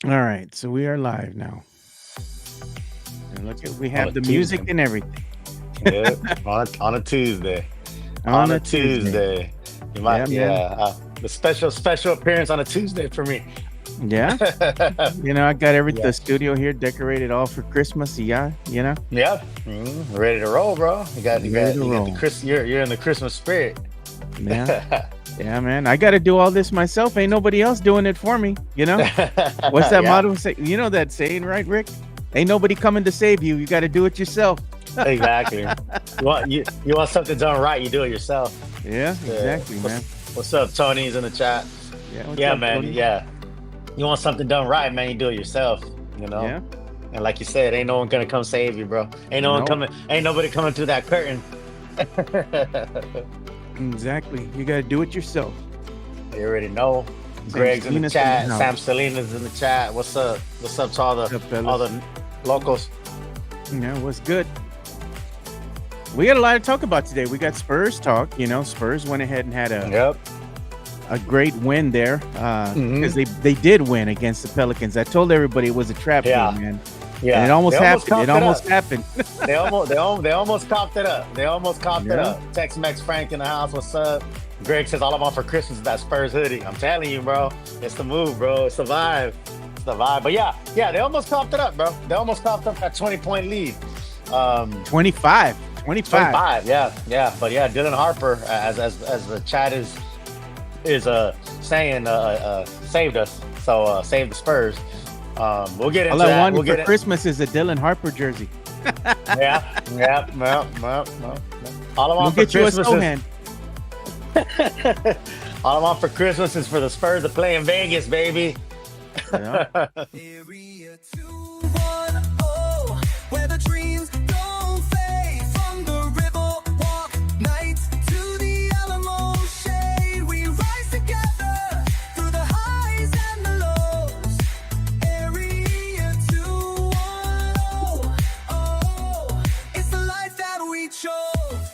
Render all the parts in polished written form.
All right, so we are live now. And look at we on a have the music Tuesday. and everything Yeah, on a Tuesday. on On a a Tuesday. Tuesday. You Yeah, might, man. yeah. The special appearance on a Tuesday for me. Yeah. I got Yeah, the studio here decorated all for Christmas. Yeah. yeah. Ready to roll, bro. Ready to You got the roll. Chris. You're in the Christmas spirit. Yeah. Yeah, man. I got to do all this myself. Ain't nobody else doing it for me. What's that Yeah, motto say? You know that saying, right, Rick? Ain't nobody coming to save you. You got to do it yourself. exactly. You want something done right, you do it yourself. Yeah, exactly, man. What's up, Tony's in the chat? Yeah, what's Yeah, up, man. Tony? Yeah, you want something done right, man, you do it yourself. You know. Yeah. And like you said, ain't no one gonna come save you, bro. No, Ain't nobody coming through that curtain. exactly. You got to do it yourself. You already know. Sam Greg's in the Salinas in the chat. Sam house. Salinas in the chat. What's up? What's up to What's up, all fellas? the locals? What's good? We got a lot to talk about today. We got Spurs talk. Spurs went ahead and had Yep. a great win there Hmm. because they did win against the Pelicans. I told everybody it was a trap Yeah. game, man, and it Yeah. They almost almost happened. It coughed it up. almost happened. They almost coughed it up. They almost coughed it Yeah, up. Tex Mex Frank in the house. What's up? Greg says all I want for Christmas is that Spurs hoodie. I'm telling you, bro. It's the move, bro. It's the vibe. It's the vibe. But yeah, they almost coughed it up, bro. They almost coughed up that 20-point lead. Um, 25, 25. 25, yeah. But yeah, Dylan Harper, as the chat is saying, saved us. So save the Spurs. We'll get All into I that. wanted We'll for get it. Christmas is a Dylan Harper jersey. Yeah. All I We'll want for get you a Christmas is Sohan. all I want for Christmas is for the Spurs to play in Vegas, baby. Yeah. Area 210, where the dreams don't fade. From the river walk nights to the Alamo shade, we rise together through the highs and the lows. Area 210, oh, it's the life that we chose.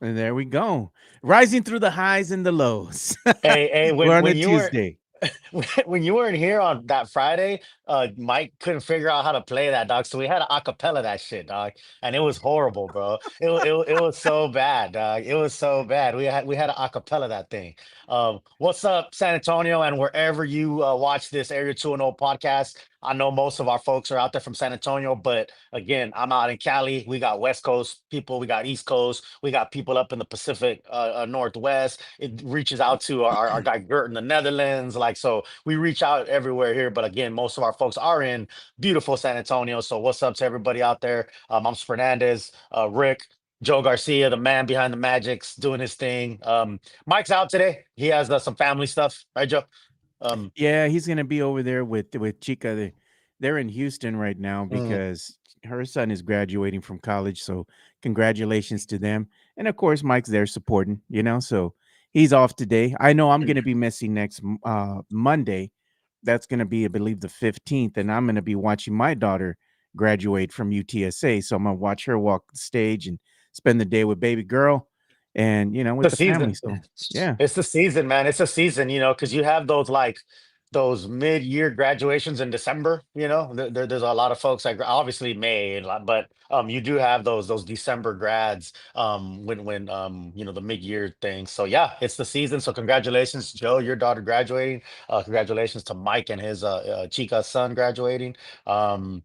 And there we go. Rising through the highs and the lows. Hey, We're on a when you were Tuesday. when you weren't here on that Friday, Mike couldn't figure out how to play that, dog. So we had to acapella that shit, dog, and it was horrible, bro. It was so bad, dog. It was so bad. We had to acapella that thing. What's up, San Antonio, and wherever you watch this Area 210 podcast. I know most of our folks are out there from San Antonio, but again, I'm out in Cali. We got West Coast people, we got East Coast, we got people up in the Pacific Northwest. It reaches out to our guy Gert in the Netherlands. Like, so we reach out everywhere here. But again, most of our folks are in beautiful San Antonio. So what's up to everybody out there? I'm Fernandez, Rick, Joe Garcia, the man behind the Magics, doing his thing. Mike's out today. He has some family stuff, right, Joe? Um, Yeah, he's gonna be over there with Chica. They're in Houston right now mm, because her son is graduating from college. So congratulations to them. And of course, Mike's there supporting. So he's off today. I know I'm gonna be missing next Monday. That's gonna be, I believe, the 15th, and I'm gonna be watching my daughter graduate from UTSA. So I'm gonna watch her walk the stage and spend the day with baby girl and with the the family. season. So yeah. It's the season, man. It's a season, because you have those mid-year graduations in December. There's a lot of folks that obviously May, but you do have those December grads when the mid-year thing. So yeah, it's the season. So congratulations, Joe, your daughter graduating. Congratulations to Mike and his Chica son graduating. Um,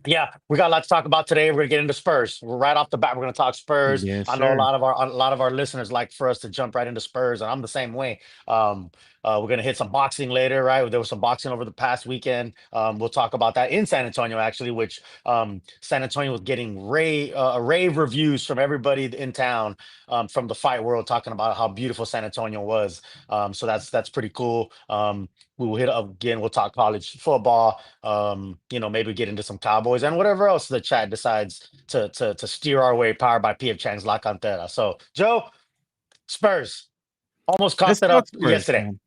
Yeah, we got a lot to talk about today. We're gonna get into Spurs. Right off the bat, we're gonna talk Spurs. Yes, I know sir. a lot of our listeners like for us to jump right into Spurs, and I'm the same way. We're gonna hit some boxing later, right? There was some boxing over the past weekend. We'll talk about that in San Antonio, actually, which San Antonio was getting rave reviews from everybody in town, from the fight world, talking about how beautiful San Antonio was. So that's pretty cool. We will hit up again. We'll talk college football, maybe get into some Cowboys and whatever else the chat decides to steer our way, powered by PF Chang's La Cantera. So, Joe, Spurs almost Let's coughed it talk up Spurs, yesterday. man.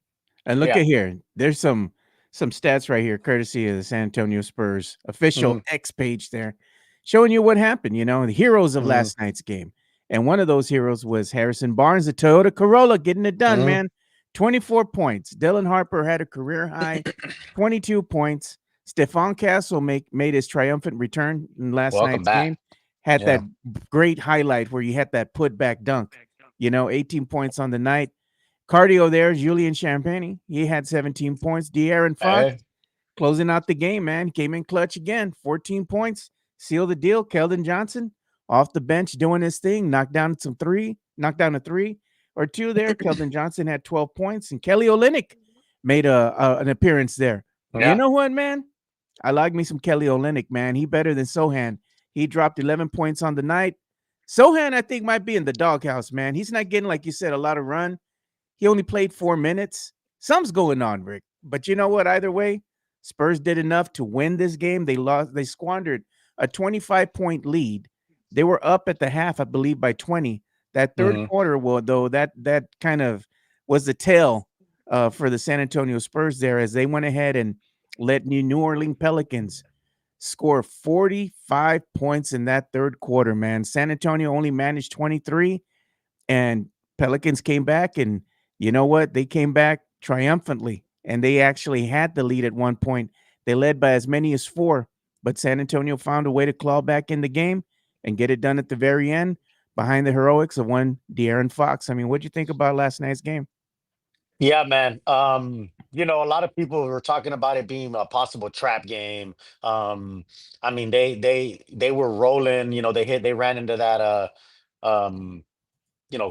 And look Yeah. at here. There's some stats right here, courtesy of the San Antonio Spurs Hmm. official X page there, showing you what happened. The heroes of Hmm. last night's game. And one of those heroes was Harrison Barnes, the Toyota Corolla, getting it done, Hmm. man. 24 points. Dylan Harper had a career high 22 points. Stephon Castle made his triumphant return in last Welcome night's back. game. Had that Yeah. great highlight where he had that putback dunk. 18 points on the night. Cardio there, Julian Champagne. He had 17 points. De'Aaron Fox Hey. closing out the game, man. Came in clutch again. 14 points. Sealed the deal. Keldon Johnson off the bench doing his thing. Knocked down a three or two there. Keldon Johnson had 12 points. And Kelly Olynyk made an appearance there. You Yeah. know what, man? I like me some Kelly Olynyk, man. He better than Sohan. He dropped 11 points on the night. Sohan, I think, might be in the doghouse, man. He's not getting, like you said, a lot of run. He only played 4 minutes. Something's going on, Rick. But you know what? Either way, Spurs did enough to win this game. They squandered a 25-point lead. They were up at the half, I believe, by 20. That third Hmm. quarter, well, though, that kind of was the tail for the San Antonio Spurs there as they went ahead and let New Orleans Pelicans score 45 points in that third quarter, man. San Antonio only managed 23, and Pelicans came back, and you know what? They came back triumphantly, and they actually had the lead at one point. They led by as many as four, but San Antonio found a way to claw back in the game and get it done at the very end behind the heroics of one De'Aaron Fox. I mean, what'd you think about last night's game? Yeah, man. A lot of people were talking about it being a possible trap game. Um, I mean, they were rolling. They ran into that um,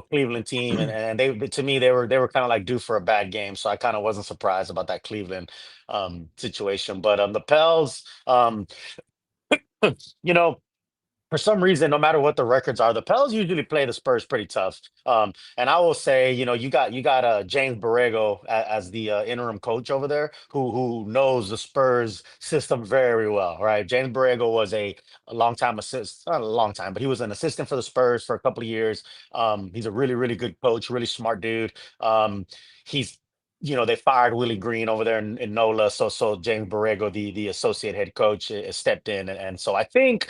Cleveland team, and they to me they were kind of like due for a bad game. So I kind of wasn't surprised about that Cleveland situation. But the Pels, you know. For some reason, no matter what the records are, the Pels usually play the Spurs pretty tough. And I will say, you got James Borrego as the interim coach over there, who knows the Spurs system very well, right? James Borrego was a long time not a long time, but he was an assistant for the Spurs for a couple of years. He's a really really good coach, really smart dude. He's they fired Willie Green over there in NOLA, so James Borrego, the associate head coach, stepped in, and so I think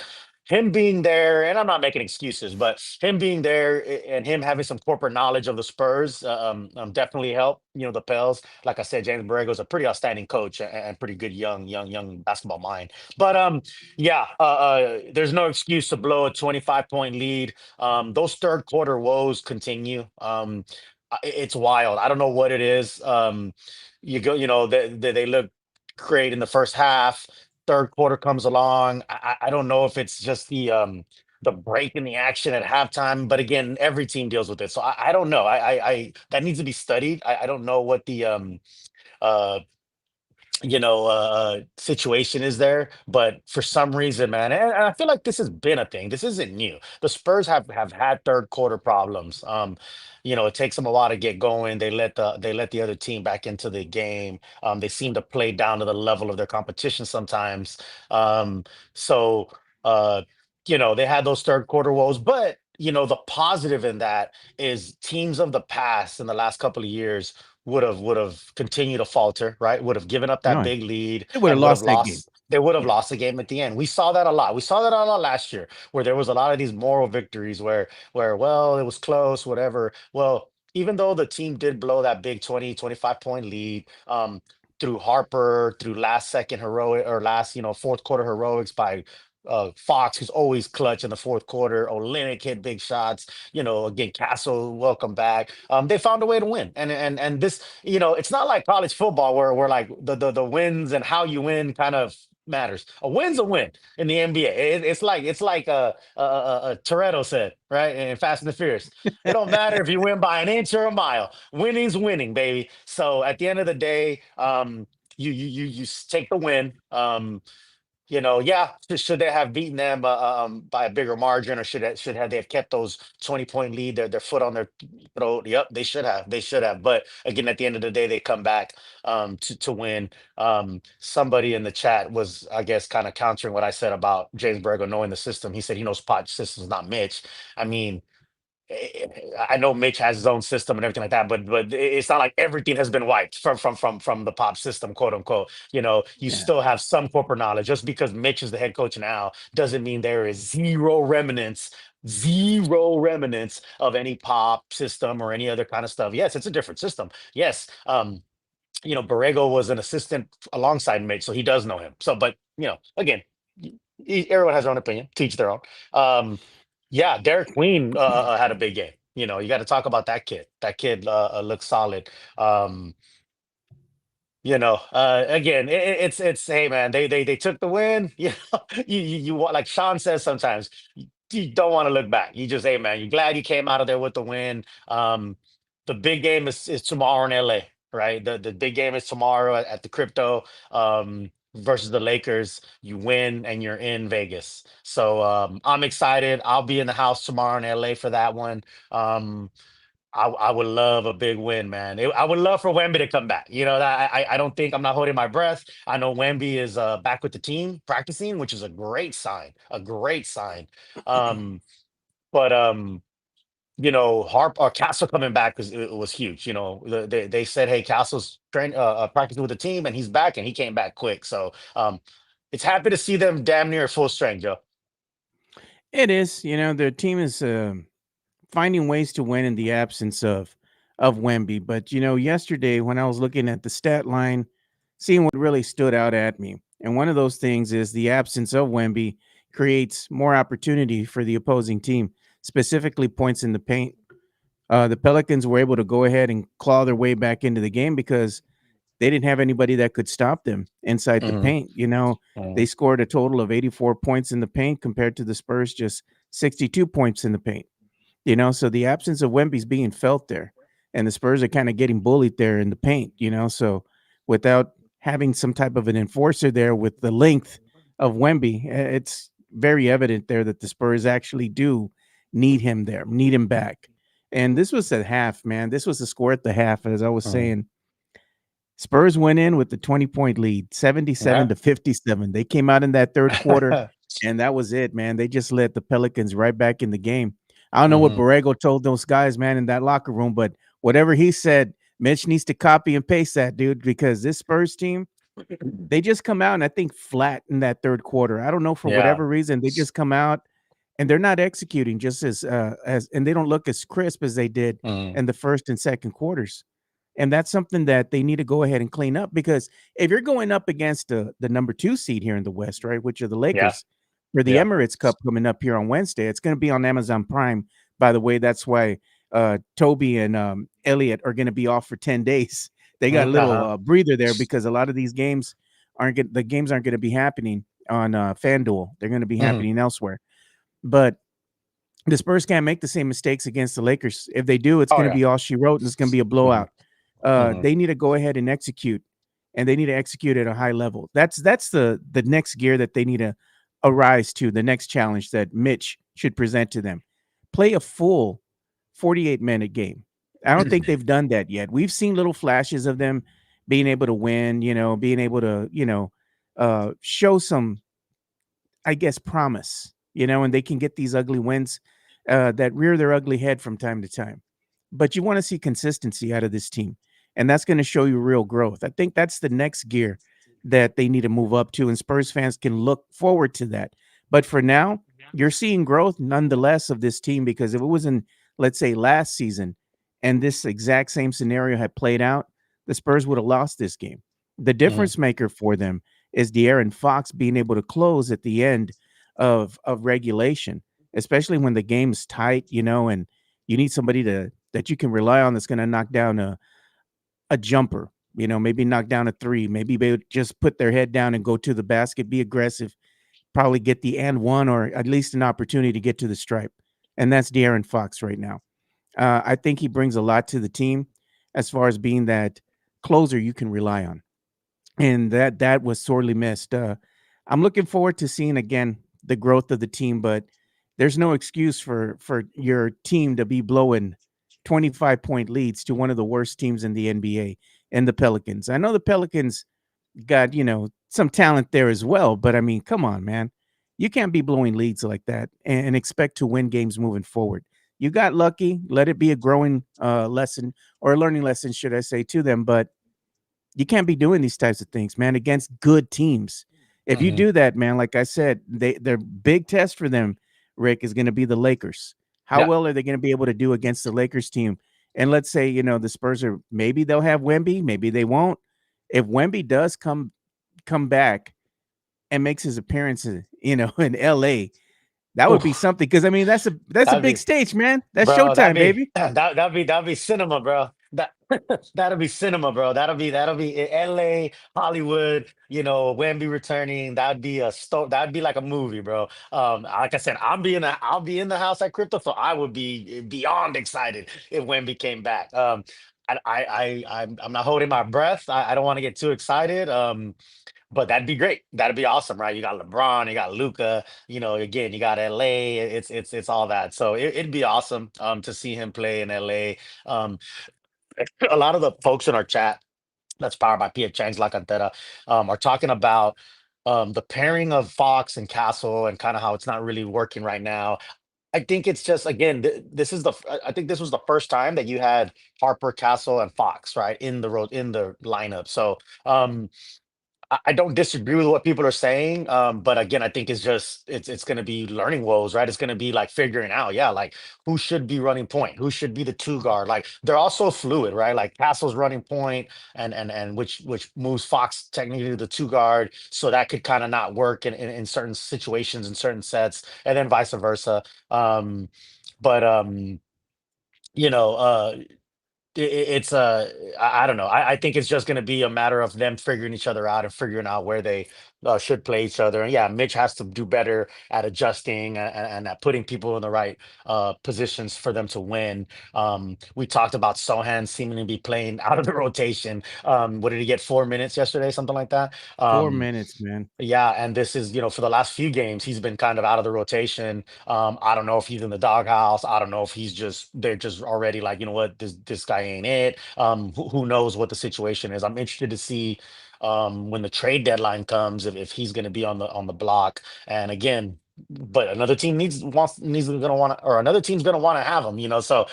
him being there, and I'm not making excuses, but him being there and him having some corporate knowledge of the Spurs definitely helped. The Pels. Like I said, James Borrego is a pretty outstanding coach and pretty good young basketball mind. But yeah, there's no excuse to blow a 25-point lead. Those third quarter woes continue. It's wild. I don't know what it is. They look great in the first half. Third quarter comes along. I don't know if it's just the break in the action at halftime, but again, every team deals with it. So I don't know. That needs to be studied. I don't know what the uh situation is there. But for some reason, man, and I feel like this has been a thing. This isn't new. The Spurs have had third quarter problems. It takes them a while to get going. They let the other team back into the game. They seem to play down to the level of their competition sometimes. Um, so uh, they had those third quarter woes, but the positive in that is teams of the past in the last couple of years would have continued to falter, right? Would have given up that No, big lead they would have and would have lost that game. lost. They would have Yeah. lost the game at the end. We saw that a lot. We saw that a lot last year, where there was a lot of these moral victories where well, it was close, whatever. Well, even though the team did blow that big 20, 25 point lead, through Harper, through last second heroic or last, fourth quarter heroics by Fox, who's always clutch in the fourth quarter. Olenek hit big shots. Again, Castle, welcome back. They found a way to win, and this, it's not like college football where like the wins and how you win kind of matters. A win's a win in the NBA. It's like Toretto said, right, in Fast and the Furious. It don't matter if you win by an inch or a mile. Winning's winning, baby. So at the end of the day, you take the win. Yeah, should they have beaten them by a bigger margin, or should have they have kept those 20-point lead, their foot on their throat? Yep, they should have. They should have. But again, at the end of the day, they come back to win. Somebody in the chat was, I guess, kind of countering what I said about James Borrego knowing the system. He said he knows Pot's system's not Mitch. I mean, I know Mitch has his own system and everything like that, but it's not like everything has been wiped from the pop system, quote unquote. You Yeah. still have some corporate knowledge. Just because Mitch is the head coach now doesn't mean there is zero remnants zero remnants of any pop system or any other kind of stuff. Yes, it's a different system. Yes, Borrego was an assistant alongside Mitch, so he does know him. So, but again, everyone has their own opinion. Teach their own. Um, yeah, Derek Queen had a big game. You got to talk about that kid. That kid looks solid. Um, again, it's hey man, they took the win. You want, like Sean says sometimes, you don't want to look back. You just, hey man, you're glad you came out of there with the win. The big game is tomorrow in LA, right? The big game is tomorrow at the crypto versus the Lakers. You win and you're in Vegas. So I'm excited. I'll be in the house tomorrow in LA for that one. Um, I would love a big win, man. I would love for Wemby to come back. That I don't think, I'm not holding my breath. I know Wemby is back with the team practicing, which is a great sign. A great sign. Um, but Harp or Castle coming back was huge. They said, hey, Castle's practicing with the team and he's back, and he came back quick. So it's happy to see them damn near full strength, Joe. It is. Their team is finding ways to win in the absence of Wemby. But yesterday when I was looking at the stat line, seeing what really stood out at me, and one of those things is the absence of Wemby creates more opportunity for the opposing team, specifically points in the paint. The Pelicans were able to go ahead and claw their way back into the game because they didn't have anybody that could stop them inside the Hmm. paint. They scored a total of 84 points in the paint compared to the Spurs just 62 points in the paint. So the absence of Wemby's being felt there, and the Spurs are kind of getting bullied there in the paint. So without having some type of an enforcer there with the length of Wemby, it's very evident there that the Spurs actually do need him there, need him back. And this was at half, man. This was the score at the half, as I was Hmm. saying. Spurs went in with the 20-point lead, 77 Yeah. to 57. They came out in that third quarter, and that was it, man. They just let the Pelicans right back in the game. I don't know what Hmm. Borrego told those guys, man, in that locker room, but whatever he said, Mitch needs to copy and paste that, dude, because this Spurs team, they just come out and I think flat in that third quarter. I don't know, for Yeah. whatever reason, they just come out and they're not executing just as and they don't look as crisp as they did Hmm. in the first and second quarters. And that's something that they need to go ahead and clean up, because if you're going up against the number 2 seed here in the West, right, which are the Yeah. Lakers, for the Yeah. Emirates Cup coming up here on Wednesday, it's going to be on Amazon Prime. By the way, that's why Toby and Elliot are going to be off for 10 days. They got a little Uh-huh. breather there because a lot of these games the games aren't going to be happening on FanDuel. They're going to be Hmm. happening elsewhere. But the Spurs can't make the same mistakes against the Lakers. If they do, it's Oh going to yeah. be all she wrote, and it's going to be a Hmm. blowout. Hmm. They need to go ahead and execute, and they need to execute at a high level. That's the next gear that they need to arise to. The next challenge that Mitch should present to them: play a full 48-minute game. I don't think they've done that yet. We've seen little flashes of them being able to win, being able to, show some, I guess, promise, and they can get these ugly wins that rear their ugly head from time to time. But you want to see consistency out of this team, and that's going to show you real growth. I think that's the next gear that they need to move up to, and Spurs fans can look forward to that. But for now, you're seeing growth nonetheless of this team, because if it was in, let's say, last season and this exact same scenario had played out, the Spurs would have lost this game. The Hmm. difference maker for them is De'Aaron Fox being able to close at the end of regulation, especially when the game's tight, and you need somebody that you can rely on that's going to knock down a jumper, maybe knock down a three, maybe they just put their head down and go to the basket, be aggressive, probably get the and one or at least an opportunity to get to the stripe. And that's De'Aaron Fox right now. I think he brings a lot to the team as far as being that closer you can rely on, and that was sorely missed. I'm looking forward to seeing again the growth of the team, but there's no excuse for your team to be blowing 25-point leads to one of the worst teams in the NBA and the Pelicans. I know the Pelicans got some talent there as well, but I mean, come on, man, you can't be blowing leads like that and expect to win games moving forward. You got lucky. Let it be a growing lesson, or a learning lesson, should I say, to them. But you can't be doing these types of things, man, against good teams. If you Hmm. do that, man, like I said, they're big test for them Rick, is going to be the Lakers. How Yeah. well are they going to be able to do against the Lakers team? And let's say, the Spurs are, maybe they'll have Wemby, maybe they won't. If Wemby does come back and makes his appearance, in LA, that would be Oof, something. Because I mean, that's a that'd big be, stage, man. That's bro. That'd showtime, be baby. that'd be cinema, bro. That that'll be cinema, bro. That'll be L.A., Hollywood. Wemby returning. That'd be like a movie, bro. Like I said, I'll be in the house at Crypto, so I would be beyond excited if Wemby came back. I'm not holding my breath. I don't want to get too excited. But that'd be great. That'd be awesome, right? You got LeBron, you got Luca. Again, you got LA. It's all that. So it'd be awesome to see him play in LA. Um, a lot of the folks in our chat that's powered by Pia Chang's La Cantera are talking about the pairing of Fox and Castle and kind of how it's not really working right now. I think it's just again, this is I think this was the first time that you had Harper, Castle, and Fox right in the road in the lineup. So I don't disagree with what people are saying, but again, I think it's going to be learning woes, right? It's going to be like figuring out, yeah, like who should be running point, who should be the two guard. Like they're also fluid, right? Like Castle's running point, and which moves Fox technically to the two guard, so that could kind of not work in certain situations in certain sets, and then vice versa. Um, but you know, uh, it's I don't know. I think it's just going to be a matter of them figuring each other out and figuring out where they should play each other. And yeah, Mitch has to do better at adjusting and at putting people in the right positions for them to win. We talked about Sohan seeming to be playing out of the rotation. What did he get? 4 minutes yesterday, something like that. 4 minutes, man. Yeah, and this is, for the last few games, he's been kind of out of the rotation. I don't know if he's in the doghouse. I don't know if they're just already like, you know what, this guy ain't it. Who knows what the situation is? I'm interested to see when the trade deadline comes if he's going to be on the block. And again, but another team needs gonna want to, or another team's gonna want to have him. So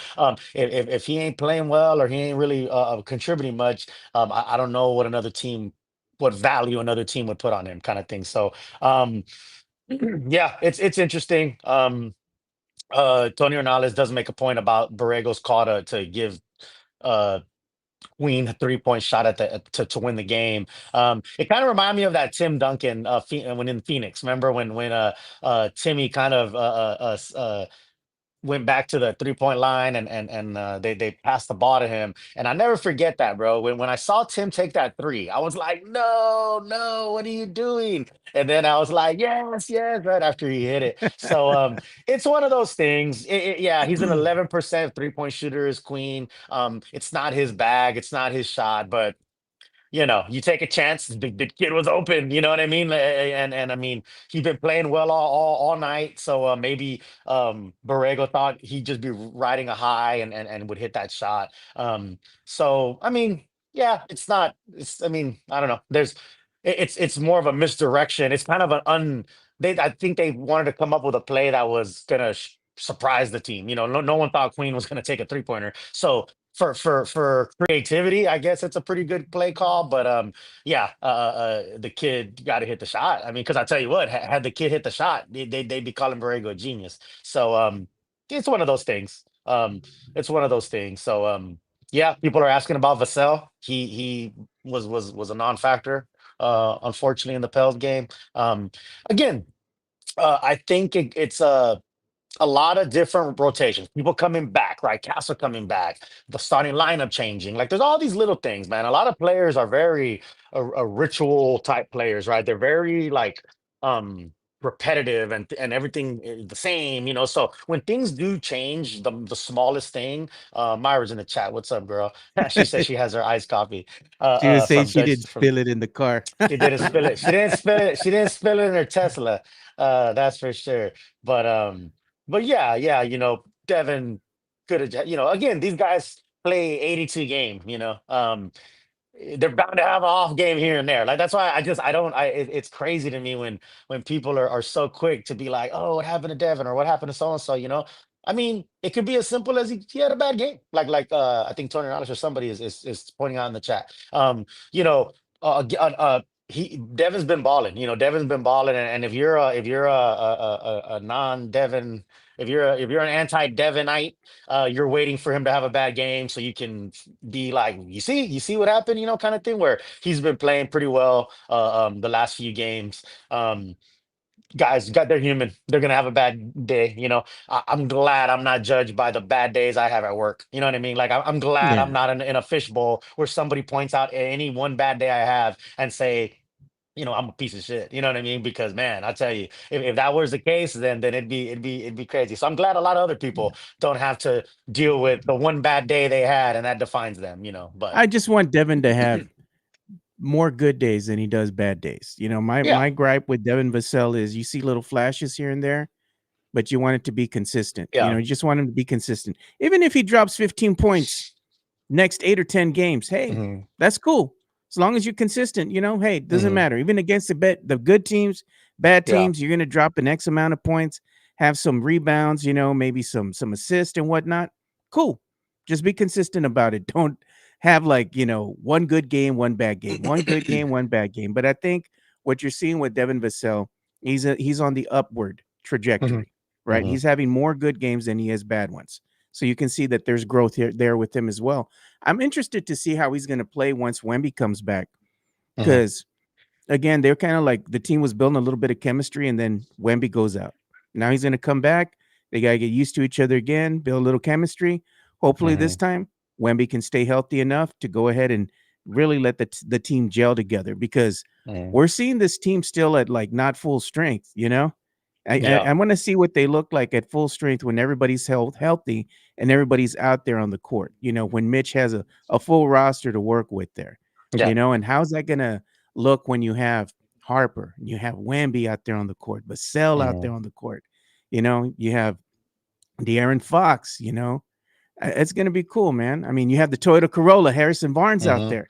if he ain't playing well or he ain't really contributing much, I don't know what value another team would put on him, kind of thing. So um yeah, it's interesting. Tony Ornales does make a point about Borrego's call to give uh Queen a 3-point shot to win the game. It kind of reminded me of that Tim Duncan when in Phoenix. Remember when Timmy kind of went back to the 3-point line and they passed the ball to him. And I never forget that, bro. When I saw Tim take that three, I was like, no, no, what are you doing? And then I was like, yes, yes, right after he hit it. So it's one of those things. Yeah, he's an 11% 3-point shooter is Queen. It's not his bag, it's not his shot, but you take a chance. The kid was open. You know what I mean? And I mean, he's been playing well all night. So maybe Borrego thought he'd just be riding a high and would hit that shot. So I mean, yeah, it's not. It's I mean, I don't know. It's more of a misdirection. It's kind of an un. I think they wanted to come up with a play that was gonna surprise the team. No one thought Queen was gonna take a 3-pointer. So for creativity, I guess it's a pretty good play call. But yeah, the kid got to hit the shot. I mean, because I tell you what, had the kid hit the shot, they'd be calling Borrego a genius. So it's one of those things. It's one of those things. So yeah, people are asking about Vassell. He was a non-factor, unfortunately, in the Pels game. Again, I think it's a lot of different rotations, people coming back, right? Castle coming back, the starting lineup changing. Like there's all these little things, man. A lot of players are very a ritual type players, right? They're very like um repetitive and everything is the same, So when things do change, the smallest thing, Myra's in the chat. What's up, girl? She says she has her iced coffee She was saying from she Dutch didn't from spill it in the car. she didn't spill it. She didn't spill it. She didn't spill it in her Tesla. That's for sure. But yeah, yeah, Devin could have, again, these guys play 82 games, they're bound to have an off game here and there. Like that's why I don't it's crazy to me when people are so quick to be like, oh, what happened to Devin or what happened to so and so. I mean, it could be as simple as he had a bad game. I think Tony Rodgers or somebody is pointing out in the chat. You know, he Devin's been balling. Devin's been balling, and if you're a non-Devin, if you're an anti-Devinite, you're waiting for him to have a bad game so you can be like, you see what happened, kind of thing. Where he's been playing pretty well the last few games. Um, Guys, they're human. They're gonna have a bad day. I'm glad I'm not judged by the bad days I have at work. You know what I mean? Like I'm glad I'm Yeah. not in a fishbowl where somebody points out any one bad day I have and say, I'm a piece of shit. You know what I mean? Because man, I tell you, if that was the case, then it'd be crazy. So I'm glad a lot of other people don't have to deal with the one bad day they had and that defines them. But I just want Devin to have more good days than he does bad days. My yeah, my gripe with Devin Vassell is you see little flashes here and there, but you want it to be consistent. yeah, You just want him to be consistent. Even if he drops 15 points next 8 or 10 games, hey, hmm, that's cool. As long as you're consistent, hey, it doesn't hmm, matter. Even against the good teams, bad yeah, teams, you're gonna drop an X amount of points, have some rebounds, maybe some assists and whatnot. Cool. Just be consistent about it. Don't have like, one good game, one bad game, one good game, one bad game. But I think what you're seeing with Devin Vassell, he's on the upward hmm, trajectory, right? hmm, He's having more good games than he has bad ones. So you can see that there's growth here there with him as well. I'm interested to see how he's going to play once Wemby comes back hmm, because again, they're kind of like the team was building a little bit of chemistry, and then Wemby goes out. Now he's going to come back. They got to get used to each other again, build a little chemistry. Hopefully, hmm, this time Wemby can stay healthy enough to go ahead and really let the team gel together because hmm. we're seeing this team still at like not full strength. I Yeah, want to see what they look like at full strength when everybody's healthy and everybody's out there on the court. When Mitch has a full roster to work with there. yeah, And how's that gonna look when you have Harper, you have Wemby out there on the court, Vassell out hmm, there on the court. You have De'Aaron Fox. It's gonna be cool, man. I mean, you have the Toyota Corolla, Harrison Barnes out hmm. there.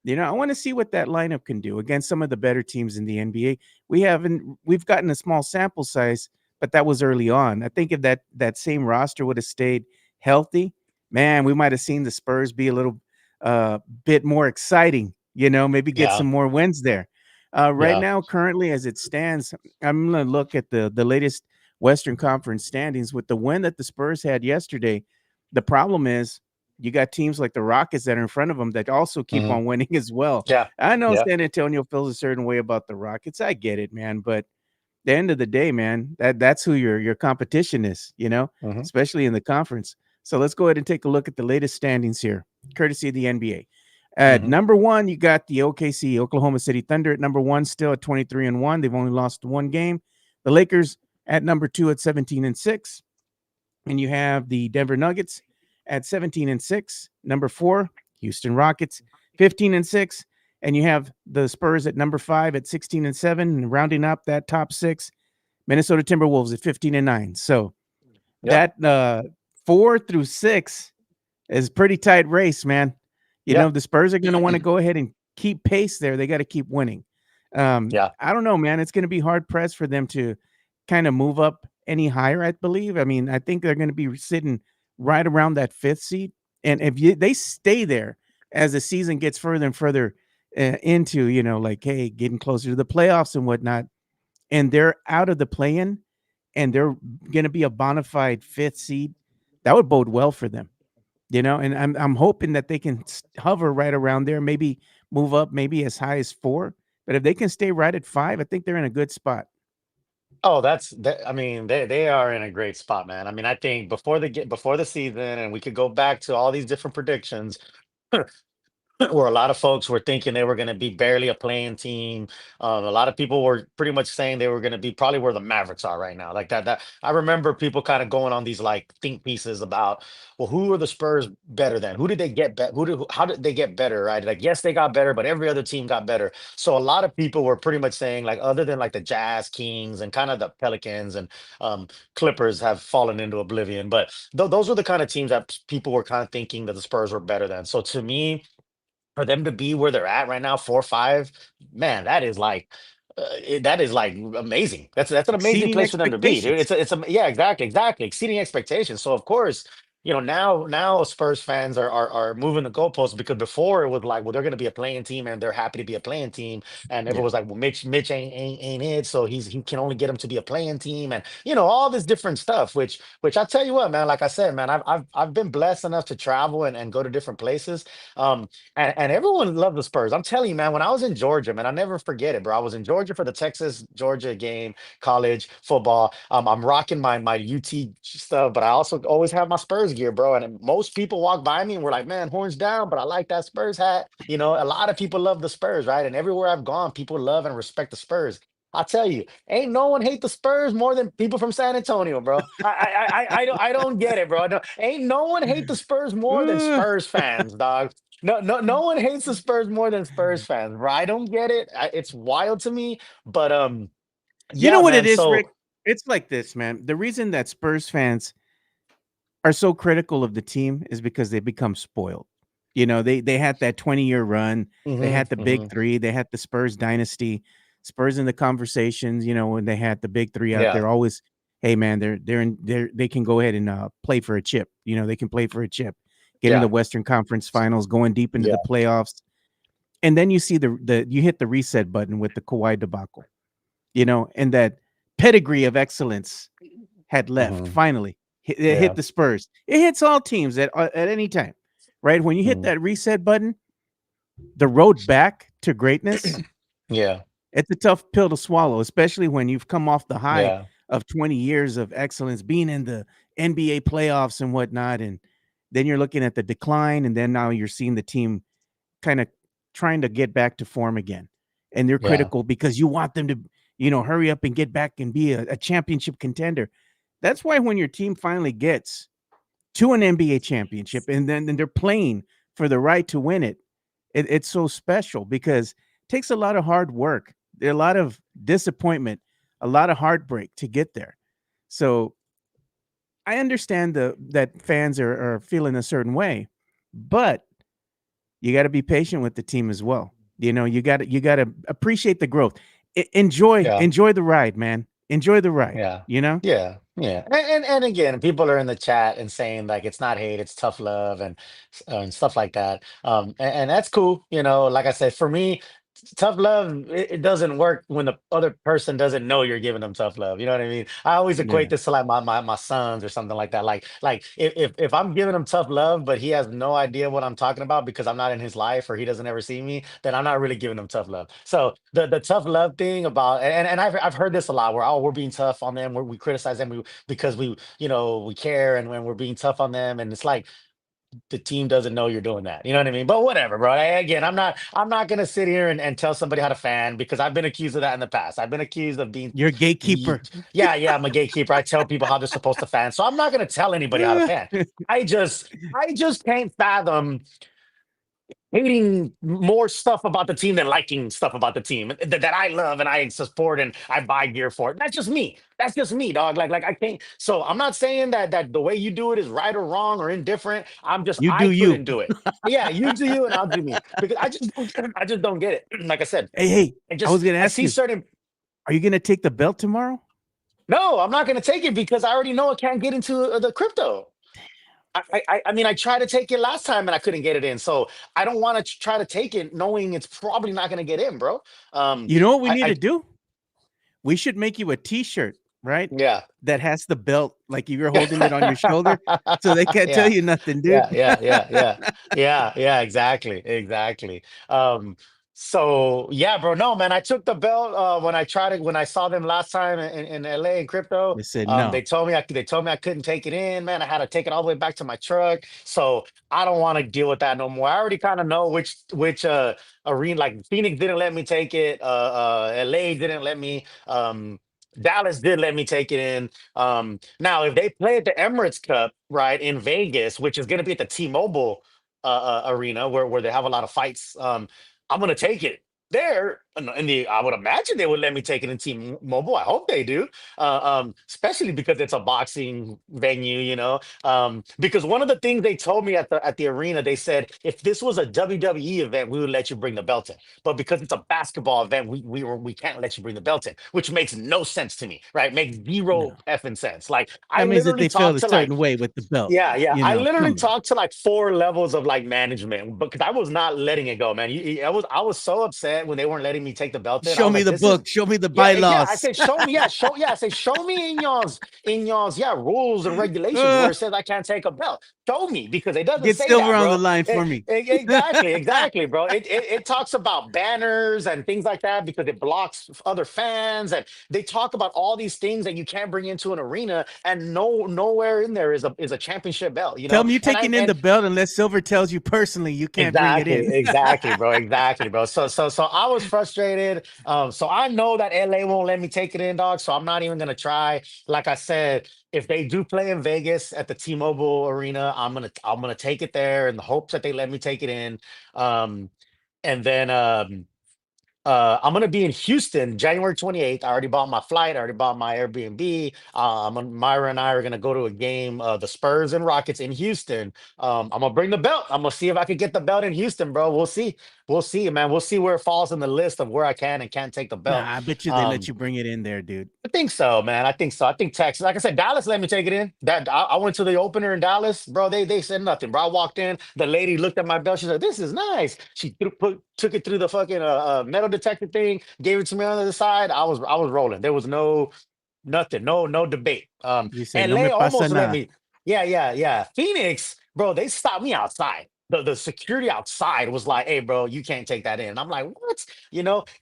I want to see what that lineup can do against some of the better teams in the NBA. We've gotten a small sample size, but that was early on. I think if that same roster would have stayed healthy, man, we might have seen the Spurs be a little bit more exciting. Maybe get Yeah, some more wins there. Right yeah, now, currently as it stands, I'm gonna look at the latest Western Conference standings with the win that the Spurs had yesterday. The problem is you got teams like the Rockets that are in front of them that also keep hmm, on winning as well. yeah, I know yeah, San Antonio feels a certain way about the Rockets. I get it, man. But the end of the day, man, that's who your competition is, hmm, especially in the conference. So let's go ahead and take a look at the latest standings here, courtesy of the NBA. At hmm. number one, you got the OKC, Oklahoma City Thunder at number one, still at 23-1. They've only lost one game. The Lakers at number two at 17-6. And you have the Denver Nuggets at 17-6. Number four, Houston Rockets, 15-6. And you have the Spurs at number five at 16-7. And rounding up that top six, Minnesota Timberwolves at 15-9. So Yep, that 4 through 6 is pretty tight race, man. yeah, The Spurs are going to want to go ahead and keep pace there. They got to keep winning. yeah. I don't know, man. It's going to be hard pressed for them to kind of move up any higher, I believe. I mean, I think they're going to be sitting right around that fifth seed. And if they stay there as the season gets further and further into, like, hey, getting closer to the playoffs and whatnot, and they're out of the play-in and they're going to be a bona fide fifth seed, that would bode well for them. And I'm hoping that they can hover right around there, maybe move up, maybe as high as 4. But if they can stay right at 5, I think they're in a good spot. Oh, I mean, they are in a great spot, man. I mean, I think before the season, and we could go back to all these different predictions. Where a lot of folks were thinking they were going to be barely a playing team. A lot of people were pretty much saying they were going to be probably where the Mavericks are right now. Like that. That I remember people kind of going on these like think pieces about, well, who are the Spurs better than? Who did they get better? How did they get better? Right? Like, yes, they got better, but every other team got better. So a lot of people were pretty much saying like, other than like the Jazz, Kings, and kind of the Pelicans and um, Clippers have fallen into oblivion. But those were the kind of teams that people were kind of thinking that the Spurs were better than. So to me, for them to be where they're at right now, 4-5, man, that is like amazing. That's an amazing Exceeding place for them to be, dude. expectations. Yeah, exactly, exceeding expectations. So of course, now Spurs fans are moving the goalposts, because before it was like, well, they're going to be a playing team and they're happy to be a playing team, and everyone Yeah. was like, well, Mitch ain't it, so he can only get them to be a playing team, and all this different stuff. Which I tell you what, man, like I said, man, I've been blessed enough to travel and go to different places, um, and everyone loved the Spurs. I'm telling you, man, when I was in Georgia, man, I never forget it, bro. I was in Georgia for the Texas Georgia game, college football. I'm rocking my UT stuff, but I also always have my Spurs gear, bro. And most people walk by me and we're like, man, horns down, but I like that Spurs hat. A lot of people love the Spurs, right? And everywhere I've gone, people love and respect the Spurs. I tell you, ain't no one hate the Spurs more than people from San Antonio, bro. I don't get it, bro. Ain't no one hate the Spurs more than Ugh. Spurs fans, dog. No one hates the Spurs more than Spurs fans, bro. I don't get it. It's wild to me, but You know yeah, what it man. is, So Rick? It's like this, man. The reason that Spurs fans are so critical of the team is because they become spoiled. They had that 20-year run. They hmm had the big hmm three. They had the Spurs dynasty. Spurs in the conversations. When they had the big three out yeah, there, always, hey man, they can go ahead and play for a chip. They can play for a chip, get in the yeah, Western Conference Finals, going deep into the yeah, playoffs, and then you see the you hit the reset button with the Kawhi debacle. And that pedigree of excellence had left hmm finally. It hit yeah, the Spurs. It hits all teams at any time, right? When you hit hmm that reset button, the road back to greatness, yeah, it's a tough pill to swallow, especially when you've come off the high yeah, of 20 years of excellence, being in the NBA playoffs and whatnot. And then you're looking at the decline, and then now you're seeing the team kind of trying to get back to form again. And they're yeah, critical because you want them to, hurry up and get back and be a championship contender. That's why when your team finally gets to an NBA championship and then they're playing for the right to win it, it's so special because it takes a lot of hard work, a lot of disappointment, a lot of heartbreak to get there. So I understand that fans are feeling a certain way, but you got to be patient with the team as well. You got to appreciate the growth. Enjoy yeah. enjoy the ride, man. Enjoy the ride. Yeah. You know. Yeah. Yeah. And again, people are in the chat and saying like it's not hate, it's tough love and stuff like that. And that's cool. Like I said, for me, tough love, it doesn't work when the other person doesn't know you're giving them tough love. You know what I mean? I always equate Yeah. this to like my sons or something like that. Like if I'm giving him tough love, but he has no idea what I'm talking about because I'm not in his life or he doesn't ever see me, then I'm not really giving him tough love. So the tough love thing about and I've heard this a lot where, oh, we're being tough on them, we criticize them, because we care, and when we're being tough on them, and it's like the team doesn't know you're doing that. You know what I mean? But whatever, bro. Again, I'm not gonna sit here and tell somebody how to fan, because I've been accused of that in the past. I've been accused of being, You're a y- gatekeeper. yeah, I'm a gatekeeper. I tell people how they're supposed to fan. So I'm not gonna tell anybody how to fan. I just can't fathom hating more stuff about the team than liking stuff about the team that I love and I support and I buy gear for. That's just me. That's just me, dog. Like I can't. So I'm not saying that the way you do it is right or wrong or indifferent. You I do couldn't you. do it. Yeah, you do you and I'll do me, because I just don't get it. Like I said, Hey, and I was just gonna I ask see you, certain. are you gonna take the belt tomorrow? No, I'm not going to take it because I already know I can't get into the crypto. I mean, I tried to take it last time and I couldn't get it in. So I don't want to try to take it knowing it's probably not going to get in, bro. Um, You know what we need I to do? We should make you a T-shirt, right? yeah. That has the belt, like you're holding it on your shoulder, so they can't tell Yeah. you nothing, dude. Yeah, exactly, exactly. So yeah, bro. No, man, I took the belt when I saw them last time in LA in crypto. They said They no. told me I couldn't take it in, man. I had to take it all the way back to my truck. So I don't want to deal with that no more. I already kind of know which arena, like Phoenix didn't let me take it, LA didn't let me, Dallas did let me take it in. Now, if they play at the Emirates Cup, right, in Vegas, which is going to be at the T-Mobile arena, where they have a lot of fights, I'm going to take it there. I would imagine they would let me take it in T-Mobile. I hope they do, especially because it's a boxing venue, because one of the things they told me at the arena, they said if this was a WWE event, we would let you bring the belt in, but because it's a basketball event, we can't let you bring the belt in, which makes no sense to me, right? Makes zero No. effing sense. Like I That means that literally they feel talked a to like certain way with the belt. yeah, yeah. I literally Come on. talked to like four levels of like management because I was not letting it go, man. I was so upset when they weren't letting me take the belt in. I Show was me like, the this is book. Show me the yeah. I bylaws. said, show me, I said, show me in y'all's rules and regulations Uh, where it says I can't take a belt. Show me because it doesn't get say Silver that, on the bro. line for me. Exactly, bro. It talks about banners and things like that because it blocks other fans, and they talk about all these things that you can't bring into an arena, and nowhere in there is a championship belt, Tell me you're And I taking in and the belt unless Silver tells you personally you can't bring it exactly, in. exactly, bro. Exactly, bro. So I was frustrated. So I know that LA won't let me take it in, dog. So I'm not even gonna try. Like I said, if they do play in Vegas at the T-Mobile Arena, I'm gonna take it there in the hopes that they let me take it in. Um, and then I'm gonna be in Houston January 28th. I already bought my flight. I already bought my Airbnb. Myra and I are gonna go to a game, the Spurs and Rockets in Houston. I'm gonna bring the belt. I'm gonna see if I can get the belt in Houston, bro. We'll see. We'll see, man. We'll see where it falls in the list of where I can and can't take the belt. Nah, I bet you they let Um, you bring it in there, dude. I think so, man. I think so. I think Texas, like I said, Dallas let me take it in. That I went to the opener in Dallas, bro. They said nothing, bro. I walked in, the lady looked at my belt. She said, "This is nice." She took it through the fucking metal detector thing, gave it to me on the other side. I was rolling. There was nothing, no debate. You say no me LA pasa almost let nada. me. Yeah, yeah, yeah. Phoenix, bro, they stopped me outside. The security outside was like, "Hey, bro, you can't take that in." And I'm like, "What?"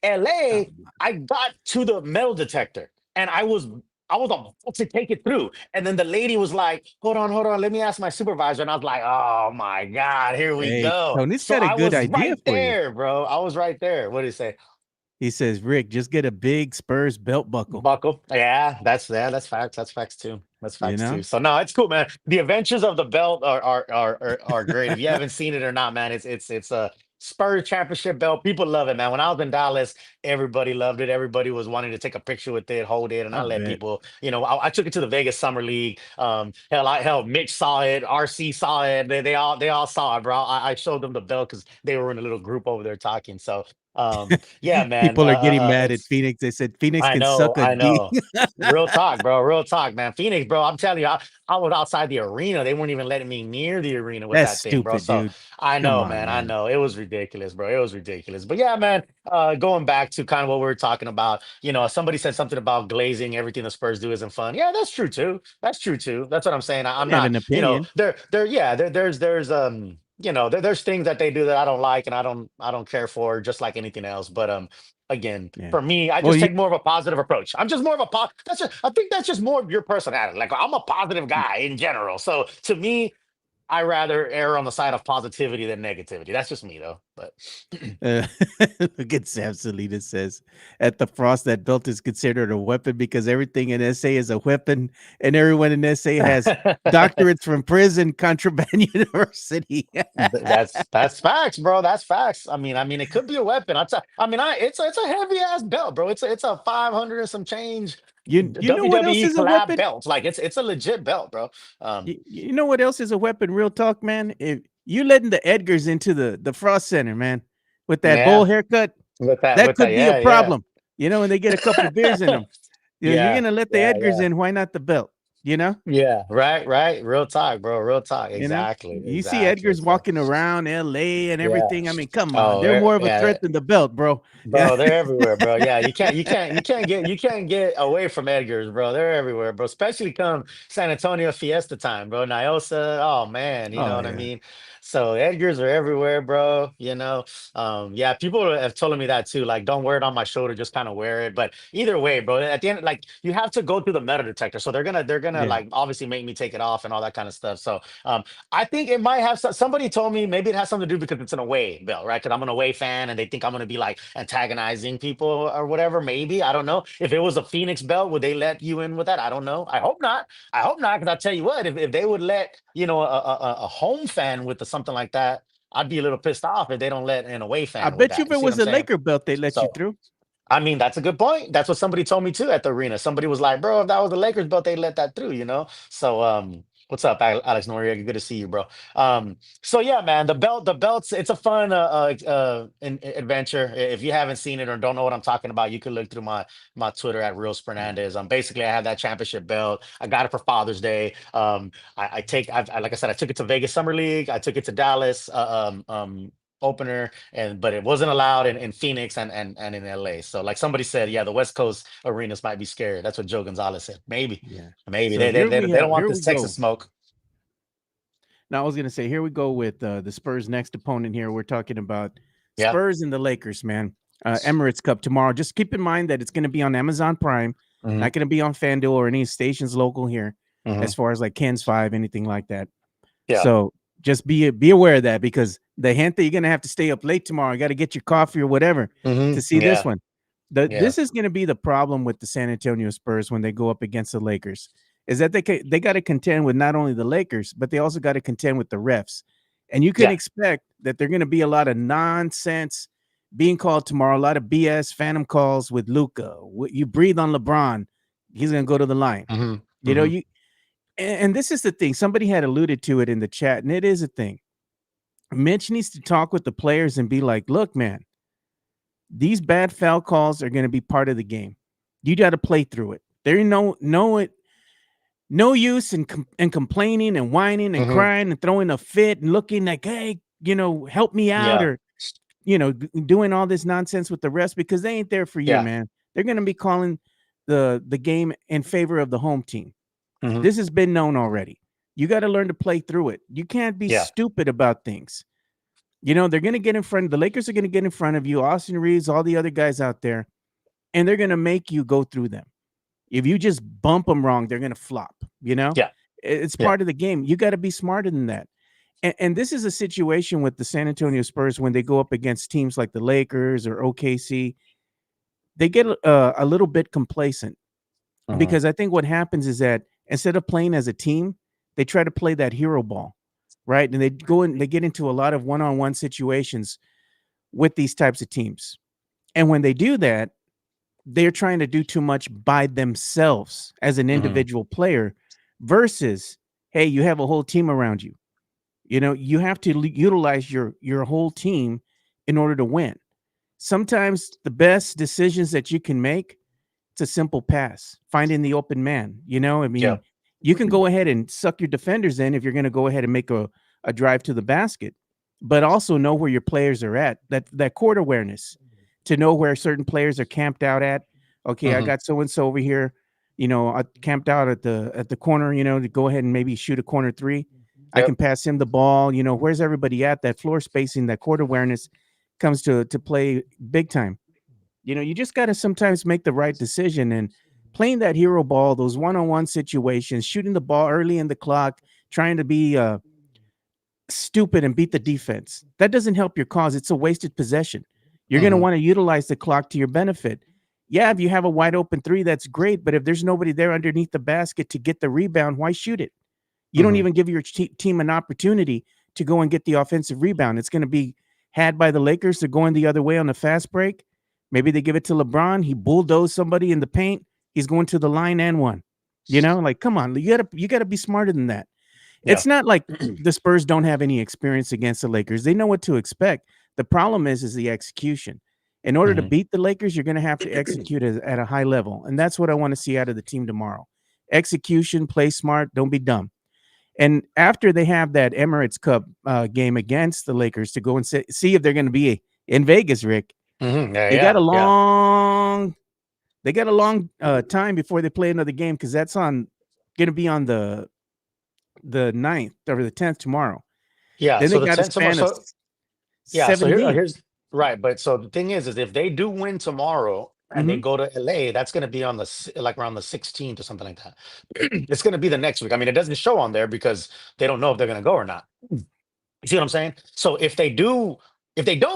LA, Come I got to the metal detector and I was about to take it through. And then the lady was like, hold on, let me ask my supervisor. And I was like, oh my God, here we Hey, go. Tony's So got a I good was idea right for you. there, bro. I was right there. What did he say? He says, Rick, just get a big Spurs belt buckle. Buckle. That's facts. That's facts too. That's You facts too. know? So no, it's cool, man. The Adventures of the Belt are great. If you haven't seen it or not, man, it's a Spurs championship belt. People love it, man. When I was in Dallas, everybody loved it. Everybody was wanting to take a picture with it, hold it, and I I let bet. people. I took it to the Vegas Summer League. Hell, Mitch saw it, RC saw it. They all saw it, bro. I showed them the belt because they were in a little group over there talking. So yeah, man. People are getting mad at It's Phoenix. They said Phoenix I can know, suck a I D. know. Real talk, bro. Real talk, man. Phoenix, bro. I'm telling you, I was outside the arena. They weren't even letting me near the arena with That's that thing, bro. stupid, So dude. I Come know, on, man. I man. know. It was ridiculous, bro. It was ridiculous. But yeah, man, going back to kind of what we were talking about, somebody said something about glazing, everything the Spurs do isn't fun. Yeah, that's true too. That's true too. That's what I'm saying. I'm You have not, an opinion. yeah, there's things that they do that I don't like and I don't care for, just like anything else. But again, Yeah. for me, I Well, just you take more of a positive approach. I'm just more of a I think that's just more of your personality. Like I'm a positive guy in general. So to me, I rather err on the side of positivity than negativity. That's just me though. But uh, look at Sam Salinas says at the Frost that belt is considered a weapon because everything in SA is a weapon, and everyone in SA has doctorates from prison, contraband university. that's facts, bro. That's facts. I mean, it could be a weapon. It's a heavy ass belt, bro. It's a 500 and some change You know what else WWE is a collab weapon? belt. Like it's a legit belt, bro. Um, You know what else is a weapon? Real talk, man. If you letting the Edgars into the Frost Center, man, with that bowl yeah, haircut, with that that, could be a yeah, yeah. problem. And they get a couple beers in them. You're Yeah, gonna let the yeah, Edgars yeah. in. Why not the belt? You know. Yeah, right, right. Real talk, bro. Real talk. You know, Exactly, you see exactly. Edgar's So, walking around LA and yeah. everything. I mean, come on, Oh, they're more of a yeah, threat than the belt, bro. Yeah. bro. They're everywhere, bro. Yeah, you can't get away from Edgar's, bro. They're everywhere, bro. Especially come San Antonio Fiesta time, bro. Nyosa. Oh man, you know Oh what I yeah. mean. So Edgar's are everywhere, bro. Yeah. People have told me that too. Like, don't wear it on my shoulder, just kind of wear it. But either way, bro. At the end, like, you have to go through the metal detector, so they're gonna Yeah. like obviously make me take it off and all that kind of stuff. So I think it might have somebody told me maybe it has something to do because it's an away belt, right? Because I'm an away fan and they think I'm going to be like antagonizing people or whatever. Maybe I don't know. If it was a Phoenix belt, would they let you in with that? I don't know. I hope not. I hope not. Because I'll tell you what, if they would let a home fan with something like that, I'd be a little pissed off if they don't let an away I fan with bet you that. if You it see what was I'm a saying? Laker belt, they let you So through. I mean, that's a good point. That's what somebody told me too at the arena. Somebody was like, "Bro, if that was the Lakers belt, they let that through," you know. So, what's up, Alex Noriega? Good to see you, bro. So yeah, man, the belts. It's a fun adventure. If you haven't seen it or don't know what I'm talking about, you can look through my Twitter at Reals Fernandez. Basically, I have that championship belt. I got it for Father's Day. Like I said, I took it to Vegas Summer League. I took it to Dallas. Opener but it wasn't allowed in Phoenix and in LA. So like somebody said, yeah, the West Coast arenas might be scared. That's what Joe Gonzalez said. Maybe, Yeah. maybe So here we they don't have want here this we Texas go. smoke. Now I was gonna say here we go with the Spurs' next opponent. Here we're talking about Yeah. Spurs and the Lakers, man. Emirates Cup tomorrow. Just keep in mind that it's going to be on Amazon Prime, Hmm. not going to be on FanDuel or any stations local here, Hmm. as far as like Ken's Five, anything like that. Yeah. So just be aware of that because the hint that you're going to have to stay up late tomorrow, you got to get your coffee or whatever Hmm. to see this Yeah. one. Yeah. This is going to be the problem with the San Antonio Spurs when they go up against the Lakers, is that they got to contend with not only the Lakers, but they also got to contend with the refs. And you can Yeah. expect that they're going to be a lot of nonsense being called tomorrow, a lot of BS phantom calls with Luca. You breathe on LeBron, he's going to go to the line. Hmm. You know, Hmm. and this is the thing. Somebody had alluded to it in the chat, and it is a thing. Mitch needs to talk with the players and be like, look, man, these bad foul calls are going to be part of the game. You got to play through it. There ain't no use in complaining and whining and Hmm. crying and throwing a fit and looking like, hey, help me out, Yeah. or doing all this nonsense with the refs because they ain't there for you, Yeah. man. They're going to be calling the game in favor of the home team. Hmm. This has been known already. You got to learn to play through it. You can't be Yeah. stupid about things. They're going to get in front. The Lakers are going to get in front of you, Austin Reeves, all the other guys out there, and they're going to make you go through them. If you just bump them wrong, they're going to flop. Yeah. It's Yeah. part of the game. You got to be smarter than that. And this is a situation with the San Antonio Spurs when they go up against teams like the Lakers or OKC. They get a little bit complacent Hmm. because I think what happens is that instead of playing as a team, they try to play that hero ball, right? And they get into a lot of one-on-one situations with these types of teams. And when they do that, they're trying to do too much by themselves as an Hmm. individual player versus, hey, you have a whole team around you. You have to utilize your whole team in order to win. Sometimes the best decisions that you can make, it's a simple pass, finding the open man. I Yeah. mean, you can go ahead and suck your defenders in if you're going to go ahead and make a drive to the basket, but also know where your players are at. That court awareness to know where certain players are camped out at. Okay, I Hmm. got so and so over here. I camped out at the corner. To go ahead and maybe shoot a corner three. I can Yep. pass him the ball. Where's everybody at? That floor spacing, that court awareness comes to play big time. You just got to sometimes make the right decision and playing that hero ball, those one-on-one situations, shooting the ball early in the clock, trying to be stupid and beat the defense. That doesn't help your cause. It's a wasted possession. You're going to Hmm. want to utilize the clock to your benefit. Yeah, if you have a wide open three, that's great. But if there's nobody there underneath the basket to get the rebound, why shoot it? You don't Hmm. even give your team an opportunity to go and get the offensive rebound. It's going to be had by the Lakers. They're going the other way on the fast break. Maybe they give it to LeBron. He bulldozed somebody in the paint. He's going to the line and one. Like, come on, you gotta be smarter than that. Yeah. It's not like the Spurs don't have any experience against the Lakers. They know what to expect. The problem is the execution. In order to Hmm. beat the Lakers, you're going to have to execute at a high level, and that's what I want to see out of the team tomorrow. Execution, play smart, don't be dumb. And after they have that Emirates Cup game against the Lakers to go and see if they're going to be in Vegas, Rick, Hmm. Yeah. they got a Yeah. Yeah. long they got a long time before they play another game because that's on going to be on the 9th or the 10th tomorrow. Yeah. Then So they the got a 10th tomorrow. span of So yeah, so 7 games. here's right, but so the thing is if they do win tomorrow and they Mhm. go to LA, that's going to be on like around the 16th or something like that. It's going to be the next week. I mean, it doesn't show on there because they don't know if they're going to go or not. You see what I'm saying? So if they don't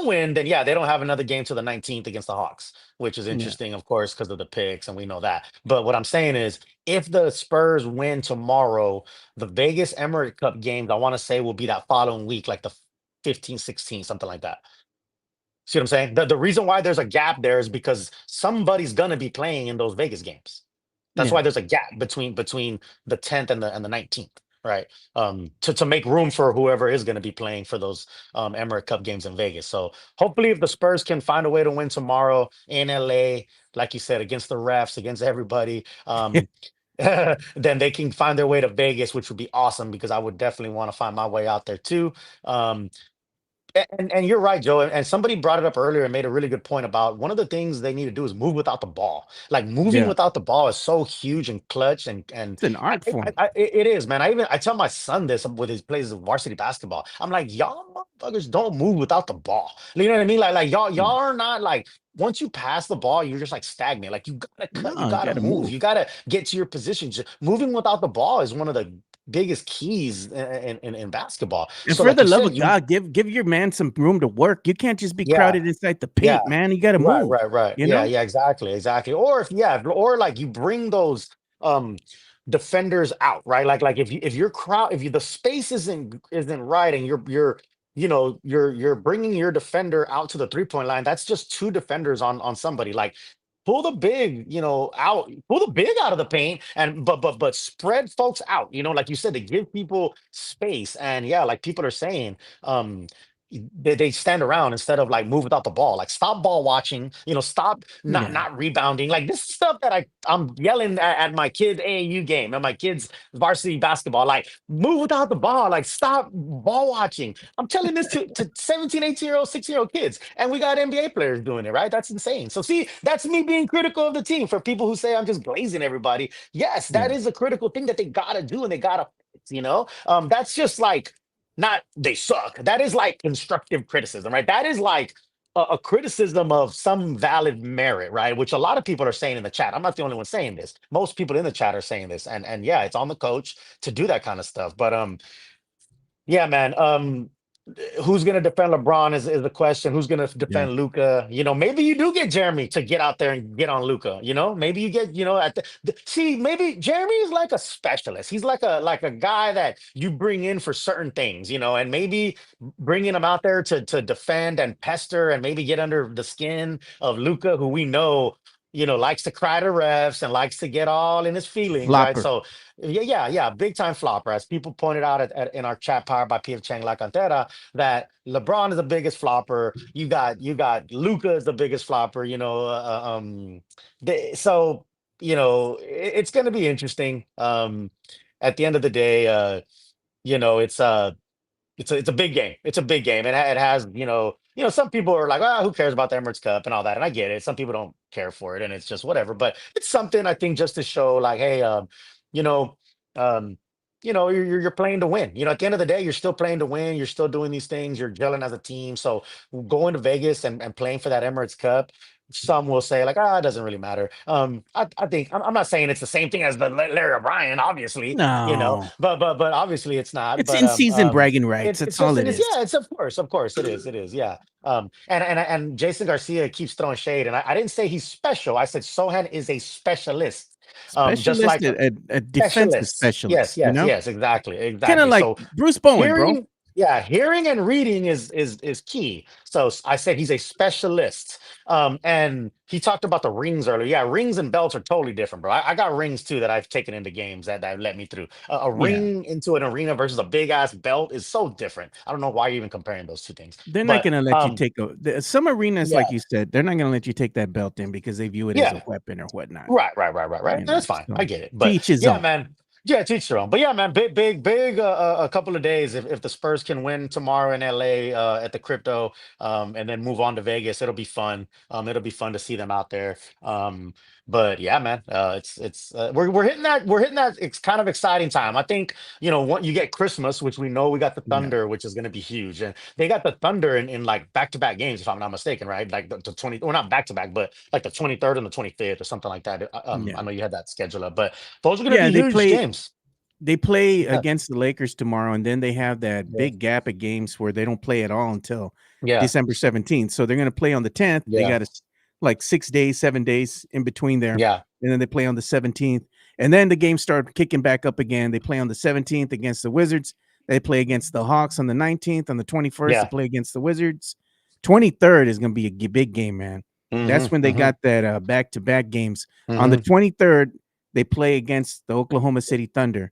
win, then yeah, they don't have another game till the 19th against the Hawks, which is Yeah. interesting, of course, because of the picks, and we know that. But what I'm saying is, if the Spurs win tomorrow, the Vegas Emirates Cup games, I want to say, will be that following week, like the 15, 16, something like that. See what I'm saying? The reason why there's a gap there is because somebody's gonna be playing in those Vegas games. That's Yeah. why there's a gap between the 10th and the 19th, right? To make room for whoever is going to be playing for those Emirates Cup games in Vegas. So hopefully, if the Spurs can find a way to win tomorrow in LA, like you said, against the refs, against everybody, then they can find their way to Vegas, which would be awesome because I would definitely want to find my way out there too. Um, and you're right, Joe. And somebody brought it up earlier and made a really good point about one of the things they need to do is move without the ball. Like moving Yeah. without the ball is so huge and clutch, and It's an art form. it is, man. I tell my son this with his plays of varsity basketball. I'm like, y'all motherfuckers don't move without the ball. You know what I mean? Like y'all Mm. are not like once you pass the ball, you're just like stagnant. Like you gotta cut, you No, you gotta got to move, move. you gotta get to your position. Moving without the ball is one of the biggest keys in basketball. And So, for like the you love said, of God, give your man some room to work. You can't just be yeah. crowded inside the Yeah, paint, man. You got to right, move. right, right. You Yeah, know? yeah, exactly, exactly. Or if yeah, or like you bring those um defenders out, right? Like if your crowd if you the space isn't right and you're you're bringing your defender out to the 3-point line, that's just two defenders on somebody. Like pull the big, out, pull the big out of the paint and but spread folks out, like you said, to give people space. And yeah, like people are saying, um they stand around instead of like move without the ball. Like stop ball watching, stop Yeah. not rebounding. Like this is stuff that I'm yelling at my kids AAU game and my kids varsity basketball. Like move without the ball. Like stop ball watching. I'm telling this to 17, 18-year-old, 6-year-old kids. And we got NBA players doing it, right? That's insane. So see, that's me being critical of the team for people who say I'm just glazing everybody. Yes, that Yeah. is a critical thing that they gotta do and they gotta fix. That's just like not they suck. That is like constructive criticism, right? That is like a criticism of some valid merit, right? Which a lot of people are saying in the chat. I'm not the only one saying this. Most people in the chat are saying this, and yeah, it's on the coach to do that kind of stuff. But yeah, man. Who's going to defend LeBron is the question. Who's going to Yeah. defend Luca? Maybe you do get Jeremy to get out there and get on Luca. Maybe you get, at see, maybe Jeremy is like a specialist. He's like a guy that you bring in for certain things, and maybe bringing him out there to defend and pester and maybe get under the skin of Luca, who we know. Likes to cry to refs and likes to get all in his feelings, right? Flopper. So yeah, yeah, yeah. Big time flopper. As people pointed out in our chat powered by P. F. Chang La Cantera, that LeBron is the biggest flopper. You got Luca is the biggest flopper, so it's gonna be interesting. At the end of the day, it's a big game. It's a big game. It has, some people are like, who cares about the Emirates Cup and all that? And I get it. Some people don't care for it, and it's just whatever. But it's something I think just to show, like, hey, you know, um, you're playing to win. At the end of the day, you're still playing to win. You're still doing these things. You're gelling as a team. So going to Vegas and playing for that Emirates Cup. Some will say like, it doesn't really matter. I think I'm not saying it's the same thing as the Larry O'Brien, obviously, No. but obviously it's not. It's But in season bragging rights. it's That's just all it it is. is. Yeah, it's of course it is. Yeah. And Jason Garcia keeps throwing shade, and I didn't say he's special. I said Sohan is a specialist. Just Specialist, like a defensive specialists. Yes, specialist, you yes, know? yes, exactly, Kind of exactly. like So Bruce Bowen, bro. hearing, yeah, hearing and reading is key. So I said he's a specialist. And he talked about the rings earlier. Yeah, rings and belts are totally different, bro. I got rings too that I've taken into games that let me through. A Yeah. ring into an arena versus a big ass belt is so different. I don't know why you're even comparing those two things. They're not But gonna let you take some arenas, yeah, like you said, they're not gonna let you take that belt in because they view it as a yeah. weapon or whatnot, Right. you know? That's fine. I So get it. to But each his yeah, own. man. Yeah, to each their own. But yeah, man, big, a couple of days. If the Spurs can win tomorrow in LA at the crypto, and then move on to Vegas, it'll be fun. It'll be fun to see them out there. But yeah, man, it's we're hitting that. It's kind of exciting time. I think what you get Christmas, which we know we got the Yeah. Thunder, which is going to be huge, and they got the Thunder in like back-to-back games, if I'm not mistaken, right? Like the 20, or not back-to-back, but like the 23rd and the 25th or something like that. I Yeah. know you had that schedule up, but those are going to Yeah, be huge games. they play Yeah, against the Lakers tomorrow, and then they have that yeah, big gap of games where they don't play at all until yeah, December 17th. So they're gonna play on the 10th. They yeah, got like 6 days, 7 days in between there, yeah, and then they play on the 17th. And then the games start kicking back up again. They play on the 17th against the Wizards. They play against the Hawks on the 19th. On the 21st, they yeah, play against the Wizards. 23rd is going to be a big game, man. Hmm. That's when they Hmm. got that back-to-back games. On the Hmm. 23rd, they play against the Oklahoma City Thunder,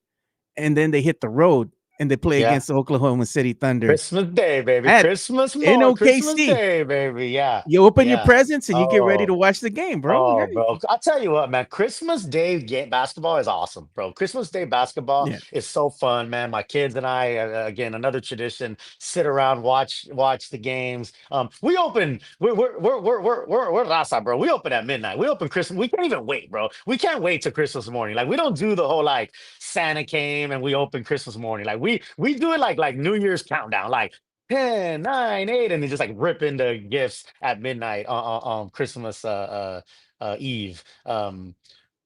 and then they hit the road and they play Yeah. against the Oklahoma City Thunder Christmas Day, baby. at in Christmas OKC. Day, baby. Yeah. You open your Yeah. presents and you get ready to Oh. watch the game, bro. Oh, Right? bro. I'll tell you what, man. Christmas Day basketball is awesome, bro. Christmas Day basketball Yeah. is so fun, man. My kids and I, again, another tradition, sit around, watch the games. We open, we're Raza, bro. We open at midnight. We open Christmas. We can't even wait, bro. We can't wait till Christmas morning. Like, we don't do the whole like Santa came and we open Christmas morning. Like, we do it like New Year's countdown. Like, 10, 9, 8, and they just like rip into gifts at midnight on Christmas Eve.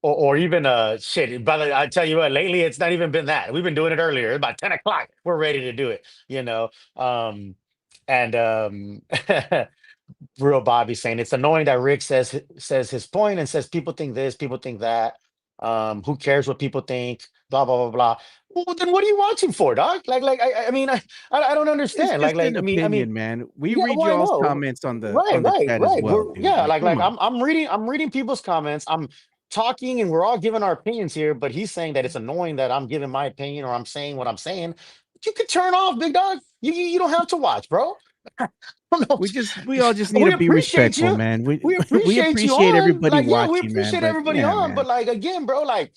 Or even shit. But I tell you what, lately it's not even been that. We've been doing it earlier. It's about 10 o'clock. We're ready to do it, you know. And Real Bobby saying it's annoying that Rick says his point and says people think this, people think that. Who cares what people think? Blah blah blah blah. Well, then what are you watching for, dog? I mean, I don't It's understand. just an I mean, opinion, man. We yeah, read well, I y'all's know. comments on the Right, right, chat as right. well, We're dude. yeah, Like, come on. I'm reading people's comments. I'm talking and we're all giving our opinions here, but he's saying that it's annoying that I'm giving my opinion or I'm saying what I'm saying. You could turn off, big dog. You don't have to watch, bro. I don't know. We all just need We to be appreciate respectful, you. man. We We we appreciate you appreciate on. everybody Like, yeah, we watching, man. appreciate But everybody yeah, on. man. But like again, bro, like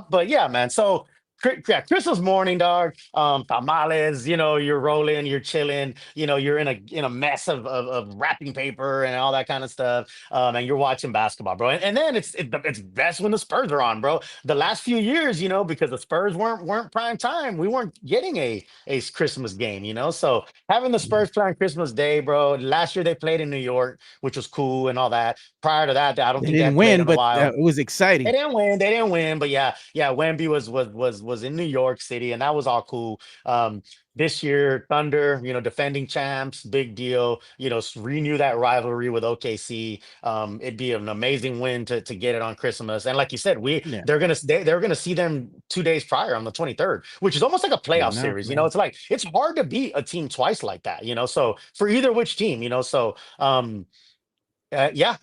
but yeah, man. So yeah, Christmas morning, dog. Tamales, you're rolling, you're chilling, you're in a mess of wrapping paper and all that kind of stuff. And you're watching basketball, bro. And then it's best when the Spurs are on, bro. The last few years, because the Spurs weren't prime time, we weren't getting a Christmas game, So having the Yeah. Spurs play on Christmas Day, bro. Last year they played in New York, which was cool and all that. Prior to that, I don't They think they didn't had played win, in a but while. it was They exciting. didn't win. They didn't win, but yeah, yeah. Wemby was in New York City, and that was all cool. This year, Thunder, defending champs, big deal. Renew that rivalry with OKC. It'd be an amazing win to get it on Christmas. And like you said, Yeah. they're gonna see them 2 days prior on the 23rd, which is almost like a Fair playoff enough, series. man. It's like it's hard to beat a team twice like that. So for either which team, so yeah,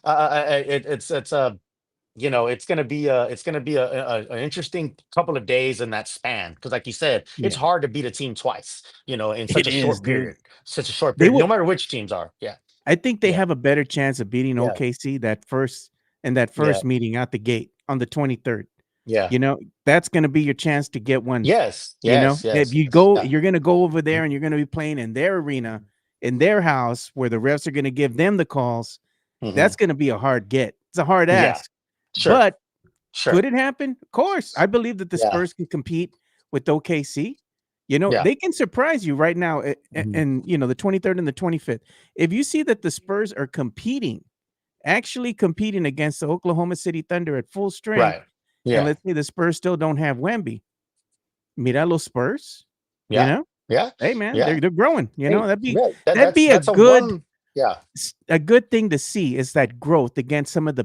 it's gonna be an interesting couple of days in that span because, like you said, it's Yeah. hard to beat a team twice. In such It a is, short dude. period, such a short They period. will No matter which teams are. Yeah, I think they yeah, have a better chance of beating yeah, OKC that yeah, first meeting out the gate on the 23rd. yeah. That's gonna be your chance to get one. Yes, yes, If yes, you yes. go, Yeah. you're gonna go over there and you're gonna be playing in their arena, in their house, where the refs are gonna give them the calls. Hmm. That's gonna be a hard get. It's a hard Yeah. ask, Sure. but Sure. could it happen? Of course. I believe that the Yeah. Spurs can compete with OKC. Yeah. They can surprise you right now, Hmm. and the 23rd and the 25th. If you see that the Spurs are actually competing against the Oklahoma City Thunder at full strength, Right. and Yeah. let's say the Spurs still don't have Wemby, mira los Spurs, you Yeah. know? Yeah. Hey man, Yeah. they're growing, Hey, yeah. that'd be That's a one. Yeah. a good thing to see is that growth against some of the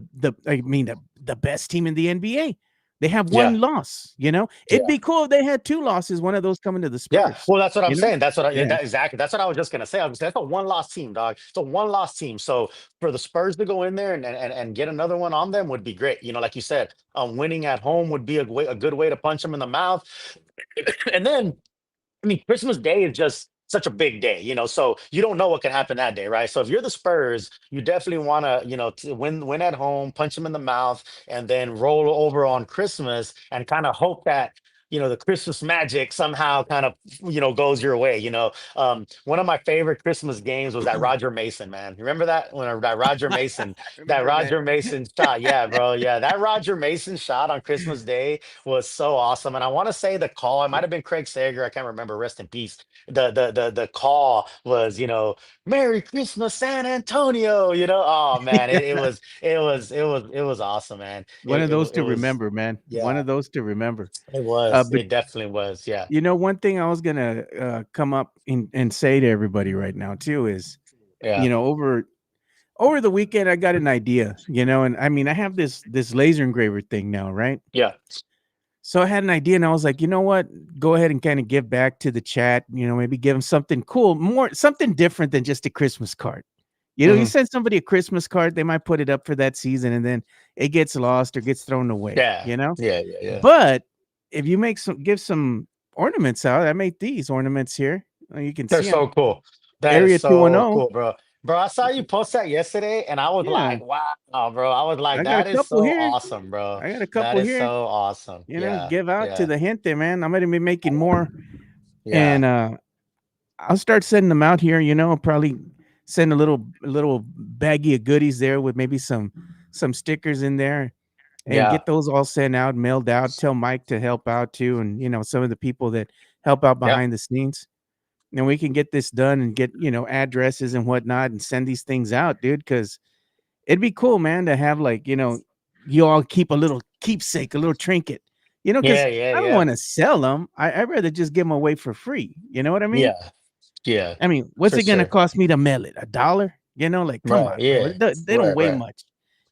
best team in the NBA. They have Yeah. one loss. It'd Yeah. be cool if they had two losses, one of those coming to the Yeah, Spurs, well, that's what I'm you know? saying. Yeah, Exactly. That's what I was just gonna say. I was that's a one loss team, dog. It's a one loss team. So for the Spurs to go in there and get another one on them would be great. Like you said, winning at home would be a good way to punch them in the mouth. And then I mean, Christmas Day is just such a big day, so you don't know what can happen that day, right? So if you're the Spurs, you definitely want to, to win at home, punch them in the mouth, and then roll over on Christmas and kind of hope that, the Christmas magic somehow kind of, goes your way. One of my favorite Christmas games was that Roger Mason, man. You remember that when I That remember, man. Roger Mason shot? Yeah, bro. Yeah, that Roger Mason shot on Christmas Day was so awesome. And I want to say the call, it might have been Craig Sager. I can't remember. Rest in peace. The call was, Merry Christmas, San Antonio. Oh man, it was awesome, man. One of those It to was, remember, man. One yeah, of those to remember. it was. But It definitely was. Yeah. one thing I was gonna come up and say to everybody right now too is, Yeah. over the weekend I got an idea, and I mean I have this laser engraver thing now, right? Yeah. So I had an idea, and I was like, you know what? Go ahead and kind of give back to the chat. Maybe give them something cool, more something different than just a Christmas card. You Hmm. send somebody a Christmas card, they might put it up for that season, and then it gets lost or gets thrown away. Yeah, yeah, yeah, yeah. But if you give some ornaments out, I made these ornaments here. You can They're see them. so cool. That is Area so 210. cool, bro. Bro, I saw you post that yesterday, and I was Yeah, like, wow, bro. I was like, I got a that is couple so here. awesome, bro. I got a That couple is here. so awesome. Yeah, Give out to yeah, the gente, man. I'm gonna be making more, yeah, and I'll start sending them out here. I'll probably send a little baggie of goodies there with maybe some stickers in there, and yeah, get those all sent out, mailed out. Tell Mike to help out too, and some of the people that help out yep, behind the scenes. And we can get this done and get addresses and whatnot and send these things out, dude. Because it'd be cool, man, to have like you all keep a little keepsake, a little trinket. yeah, Because yeah, I don't yeah, want to sell them. I'd rather just give them away for free. You know what I mean? yeah, yeah, I mean, what's for it gonna sure. cost me to mail it? $1? Like, come Right, on, bro. yeah, They don't right, weigh right. much.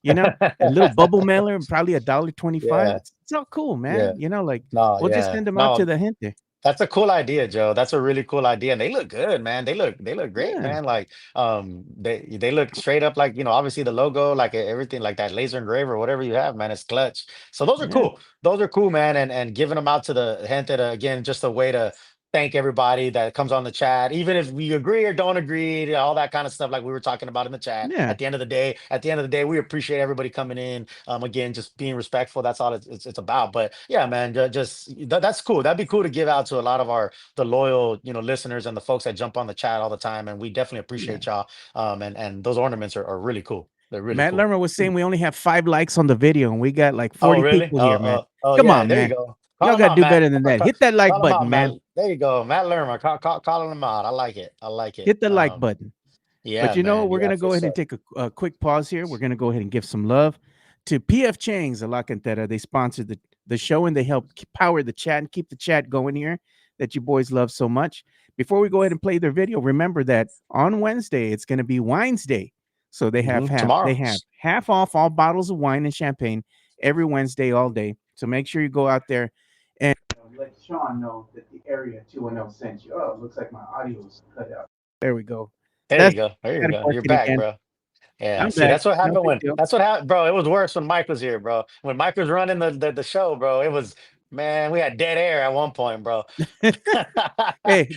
A little bubble mailer, probably $1.25. Yeah, It's all cool, yeah. man. Like No, we'll just yeah, send them out to no. the gente. That's a cool idea, Joe. That's a really cool idea, and they look good, man. They look great, Yeah, man. Like, they look straight up like obviously the logo, like everything, like that laser engraver, whatever you have, man. It's clutch. So those are yeah, cool. Those are cool, man. And giving them out to the gente again, just a way to thank everybody that comes on the chat, even if we agree or don't agree, all that kind of stuff, like we were talking about in the chat. yeah, At the end of the day, we appreciate everybody coming in. Again, just being respectful. That's all it's about. But yeah, man, that's cool. That'd be cool to give out to a lot of the loyal, listeners and the folks that jump on the chat all the time. And we definitely yeah. appreciate y'all. And those ornaments are really cool. They're really Matt cool. Lerner was saying we only have 5 likes on the video, and we got like Oh, 40 really? people here, man. Oh, Come yeah. on, There you man. go. Call Y'all them got to out, do Matt. better than that. Hit that like Call them button, out, Matt. man. There you go, Matt Lerner. Calling them out. I like it. I like it. Hit the like button. But Yeah, man. we're Yeah, gonna for go ahead and sure. take a quick pause here. We're gonna go ahead and give some love to PF Chang's a La Cantera. They sponsored the show, and they help power the chat and keep the chat going here that you boys love so much. Before we go ahead and play their video, remember that on Wednesday it's gonna be Wine's Day. So they Tomorrow. have half off all bottles of wine and champagne every Wednesday all day. So make sure you go out there and let Sean know that the area 210 sent you. Oh, it looks like my audio's cut out. There we go. There you That's go. There you got it go. You're working back, again. bro. Yeah, I'm see, back. that's what No happened big when deal. that's what happened, bro. It was worse when Mike was here, bro. When Mike was running the show, bro, it was, man, we had dead air at one point, bro. Hey,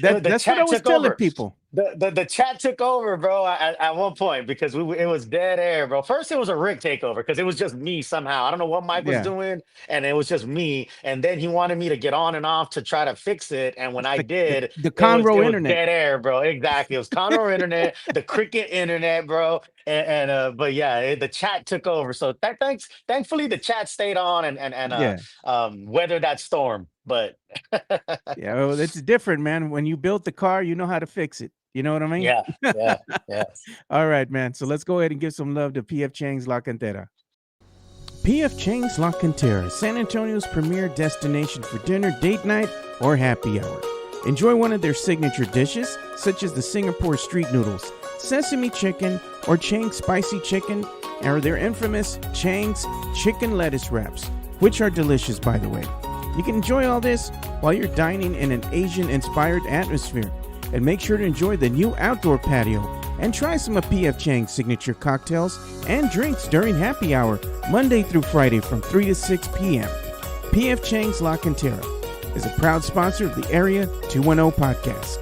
The that's what I chat was took telling over. people. The chat took over, bro, at one point because it was dead air, bro. First, it was a Rick takeover because it was just me somehow. I don't know what Mike was Yeah. doing, and it was just me. And then he wanted me to get on and off to try to fix it. And when It's I the did, the it Conroe was internet. dead air, bro. Exactly, it was Conroe internet, the cricket internet, bro. But yeah, the chat took over. So thankfully, the chat stayed on and Yeah. weathered that storm. But Yeah. Well, it's different, man. When you built the car, you know how to fix it. You know what I mean? yeah, yeah, yeah. All right, man. So let's go ahead and give some love to PF Chang's La Cantera. PF Chang's La Cantera, San Antonio's premier destination for dinner, date night, or happy hour. Enjoy one of their signature dishes, such as the Singapore street noodles, sesame chicken, or Chang's spicy chicken, or their infamous Chang's chicken lettuce wraps, which are delicious, by the way. You can enjoy all this while you're dining in an Asian-inspired atmosphere. And make sure to enjoy the new outdoor patio and try some of PF Chang's signature cocktails and drinks during happy hour, Monday through Friday from 3 to 6 p.m. PF Chang's La Cantera is a proud sponsor of the Area 210 podcast.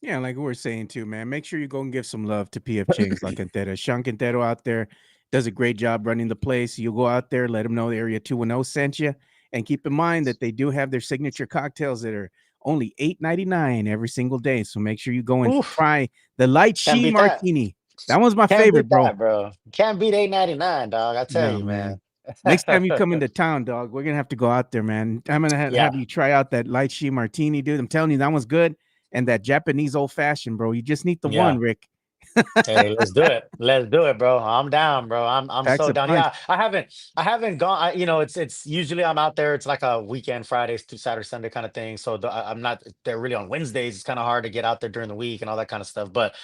Yeah, like we were saying too, man. Make sure you go and give some love to PF Chang's La Cantera. Sean Quintero out there does a great job running the place. You go out there, let them know the Area 210 sent you. And keep in mind that they do have their signature cocktails that are only $8.99 every single day. So make sure you go and Oof, try the light can't sheen beat that. martini. That one's my Can't favorite, beat bro. that, bro. Can't beat 8.99, dog. I tell No, you, man. man. Next time you come into town, dog, we're gonna have to go out there, man. I'm gonna Yeah. have you try out that light sheen martini, dude. I'm telling you, that one's good. And that Japanese old fashioned, bro. You just need the one, Yeah. Rick. Hey, let's do it. Let's do it, bro. I'm down, bro. I'm Packs so a down. punch. Yeah, I haven't gone. It's usually I'm out there. It's like a weekend, Fridays to Saturday, Sunday kind of thing. So I'm not there really on Wednesdays. It's kind of hard to get out there during the week and all that kind of stuff. But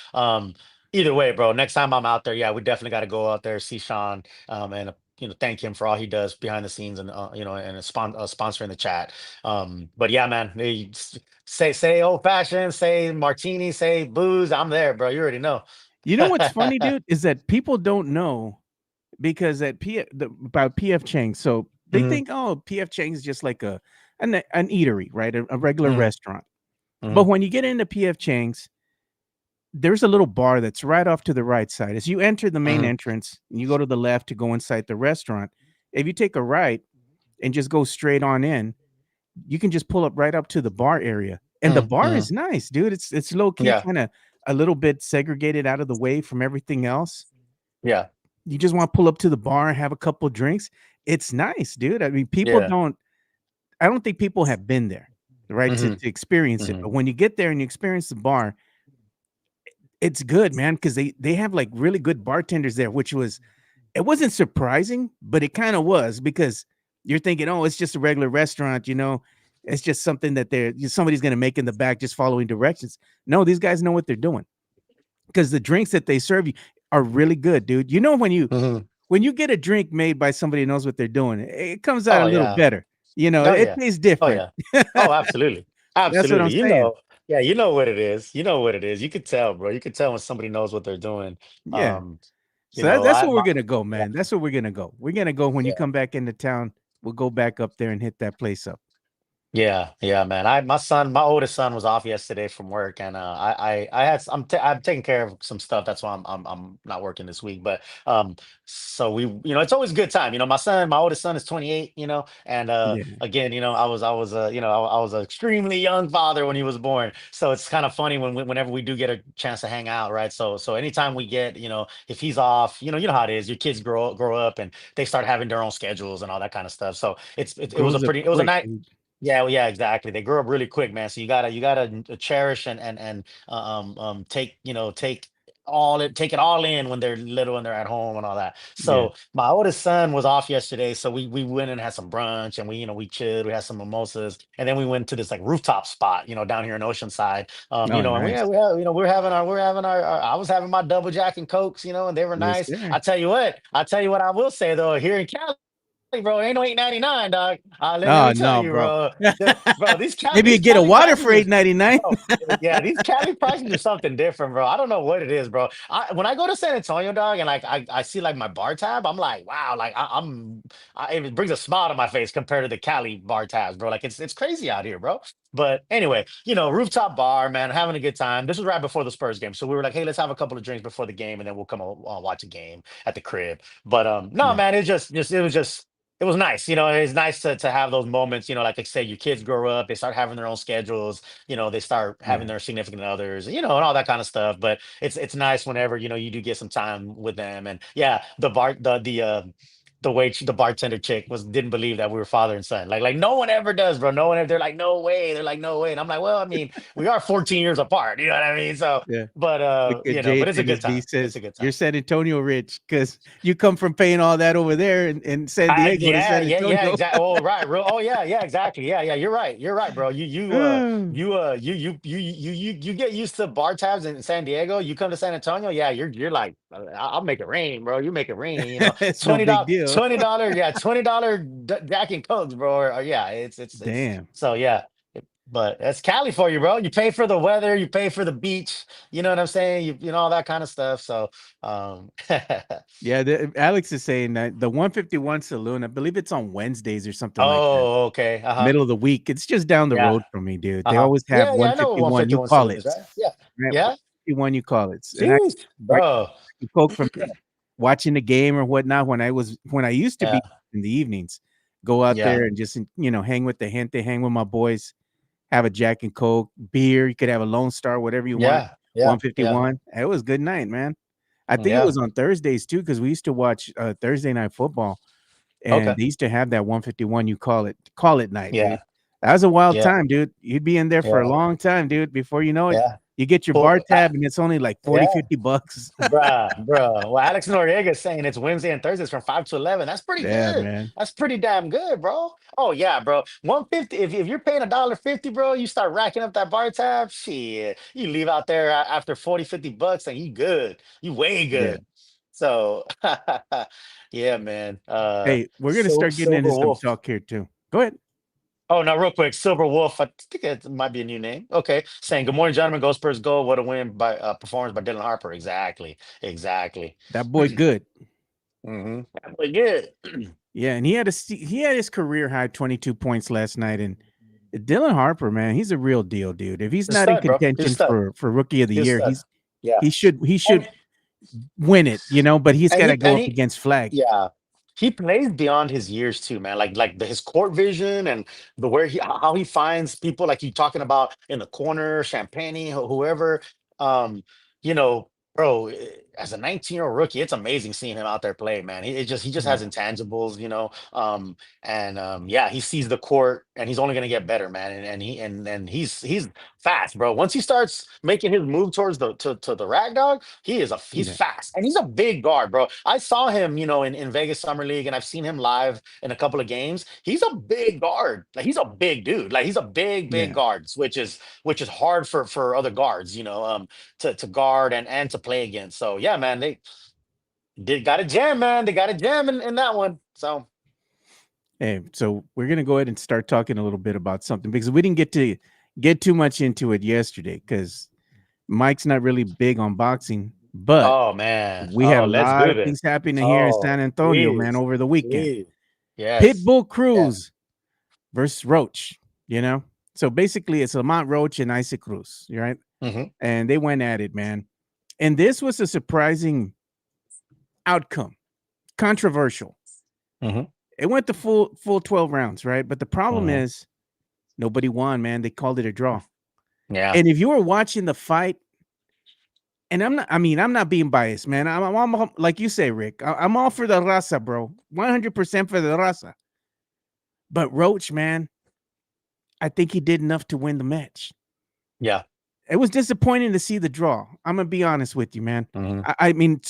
either way, bro. Next time I'm out there, yeah, we definitely got to go out there see Sean and thank him for all he does behind the scenes, and and sponsoring the chat. But yeah, man, say old fashioned, say martini, say booze. I'm there, bro. You already know. You know what's funny, dude, is that people don't know because about PF Chang. So they Hmm. think, oh, PF Chang is just like an eatery, right? A regular Hmm. restaurant. But Hmm. when you get into PF Chang's, there's a little bar that's right off to the right side. As you enter the main Hmm. entrance, and you go to the left to go inside the restaurant. If you take a right and just go straight on in, you can just pull up right up to the bar area. And the bar Hmm. is nice, dude. It's low key, Yeah, kind of a little bit segregated out of the way from everything else. yeah, You just want to pull up to the bar and have a couple drinks. It's nice, dude. I mean, people yeah. don't I don't think people have been there, right, to Hmm. experience it. Hmm. But when you get there and you experience the bar, it's good, man, because they have like really good bartenders there, which was it wasn't surprising, but it kind of was because you're thinking, oh, it's just a regular restaurant, it's just something that somebody's gonna make in the back just following directions. No, these guys know what they're doing because the drinks that they serve you are really good, dude. You know Hmm. when you get a drink made by somebody who knows what they're doing, it comes out a Oh little yeah. better. Oh It yeah. tastes Oh different. yeah. Oh, absolutely. That's what I'm Absolutely. saying. Yeah, you know what it is. You know what it is. You could tell, bro. You could tell when somebody knows what they're doing. Yeah. Um, So that's I where we're my gonna go, yeah, man. That's where we're gonna go. We're gonna go when you yeah. come back into town. We'll go back up there and hit that place up. Yeah, yeah, man. My oldest son was off yesterday from work, and I'm taking care of some stuff. That's why I'm not working this week. But so it's always a good time. My oldest son is 28. And Yeah. again, I was an extremely young father when he was born. So it's kind of funny whenever we do get a chance to hang out, right? So anytime we get, if he's off, you know how it is. Your kids grow up and they start having their own schedules and all that kind of stuff. So it was a Grows up pretty it was a quick, night. dude. Yeah, well, yeah, exactly. They grow up really quick, man. So you gotta cherish and take it all in when they're little and they're at home and all that. Yeah. So my oldest son was off yesterday, so we went and had some brunch, and we chilled. We had some mimosas, and then we went to this like rooftop spot, Mm. down here in Oceanside. Oh, And nice. I was having my double jack and cokes, and they were Yes, nice. sir. I tell you what I will say though, here in Cali. Bro, ain't no 8.99, dog. Let Oh, me tell no, you, bro. bro. Bro, Maybe you these get a Cali water prices for is, 8.99. bro. Yeah, these Cali prices are something different, bro. I don't know what it is, bro. When I go to San Antonio, dog, and like I see like my bar tab, I'm like, wow, like it brings a smile to my face compared to the Cali bar tabs, bro. Like it's crazy out here, bro. But anyway, rooftop bar, man, having a good time. This was right before the Spurs game, so we were like, hey, let's have a couple of drinks before the game, and then we'll come watch a game at the crib. But no, Yeah, man, it was nice. It's nice to have those moments. Like I said, your kids grow up, they start having their own schedules. They start having yeah, their significant others, and all that kind of stuff. But it's nice whenever you do get some time with them. And yeah, the bartender chick didn't believe that we were father and son. Like no one ever does, bro. No one ever. They're like, no way. They're like, no way. And I'm like, well, I mean, we are 14 years apart. You know what I mean? So, yeah. but Look at but Jade it's a and good his B time. It's a says, good "You're time. San Antonio rich because you come from paying all that over there in San Diego to Yeah, San yeah, yeah, Antonio." exactly. Oh, right. Oh, yeah, yeah, exactly. Yeah, yeah. You're right. You're right, bro. Mm. You get used to bar tabs in San Diego. You come to San Antonio. Yeah, you're like, I'll make it rain, bro. You make it rain. It's no Twenty big dollars, deal. yeah, $20 Jack and Cokes, bro. Yeah, it's Damn. so yeah. But that's Cali for you, bro. You pay for the weather, you pay for the beach. You know what I'm saying? You know all that kind of stuff. So, Yeah, Alex is saying that the 151 Saloon, I believe it's on Wednesdays or something like that. oh, okay. Uh-huh. Middle of the week. It's just down the Yeah. road from me, dude. They Uh-huh. always have Yeah, yeah, I know what 151, you 151 call Saloon is, it. right? Yeah. Right, Yeah. 151, you call it. And I Jeez, right bro. Coke from watching the game or whatnot when I used to Yeah. be in the evenings, go out Yeah. there and just, hang with the gente, hang with my boys, have a Jack and Coke, beer, you could have a Lone Star, whatever you want, Yeah. Yeah. Yeah. 151. It was a good night, man. I think it Yeah. was on Thursdays too, because we used to watch, Thursday night football, and Okay. they used to have that 151, you call it night, dude. Yeah. That was a wild Yeah. time, dude. You'd be in there for a Yeah. long time, dude. Before you know it, Yeah. you get your bar Well, tab and it's only like 40, yeah. 50 bucks. Bruh. Well, Alex Noriega is saying it's Wednesday and Thursdays from 5 to 11. That's pretty Yeah, good. man. That's pretty damn good, bro. Oh yeah, bro. 150. If you're paying $1.50, bro, you start racking up that bar tab. Shit, you leave out there after 40, 50 bucks, and you good. You way Yeah. good. So, yeah, man. Hey, we're gonna start getting into Silver some Wolf. talk here too. Go ahead. Oh, no, real quick, Silver Wolf. I think it might be a new name. Okay, saying good morning, gentlemen. Go Spurs, go! What a win by performance by Dylan Harper. Exactly, exactly. That boy good. Mm-hmm. But good. Yeah, and he had his career high 22 points last night. And Dylan Harper, man, he's a real deal, dude. If he's He's a not in stud, bro. He's a contention stud. for rookie of the He's a year, stud. Yeah, he should and win it, but he's and got to he go and up he against Flag. Yeah, he plays beyond his years too, man. His court vision and the where he how he finds people, like you talking about in the corner, Champagne, whoever. Um, you know, bro, as a 19-year-old rookie, it's amazing seeing him out there play, man. He just Yeah. has intangibles, and yeah, he sees the court and he's only gonna get better, man. And he's fast, bro. Once he starts making his move towards to the rag dog, he's Yeah. fast and he's a big guard, bro. I saw him, in Vegas Summer League, and I've seen him live in a couple of games. He's a big guard. Like he's a big dude. Like he's a big Yeah. guard, which is hard for other guards, to guard and to play against. So yeah, man, they did got a jam, man. They got a jam in that one. So Hey, so we're gonna go ahead and start talking a little bit about something because we didn't get too much into it yesterday because Mike's not really big on boxing, but oh man. we had Oh, a let's lot do of this. things happening here in San Oh, Antonio, man, please. over the weekend. Please. Yes. Pitbull Yeah. Cruz versus Roach, you know? So basically it's Lamont Roach and Isaac Cruz, right? Hmm. And they went at it, man. And this was a surprising outcome, controversial. Hmm. It went the full 12 rounds, right? But the problem Hmm. is nobody won, man. They called it a draw. Yeah. And if you were watching the fight, and I'm not being biased, man. I'm like you say, Rick. I'm all for the raza, bro. 100% for the raza. But Roach, man, I think he did enough to win the match. Yeah. It was disappointing to see the draw. I'm gonna be honest with you, man. Hmm. I mean,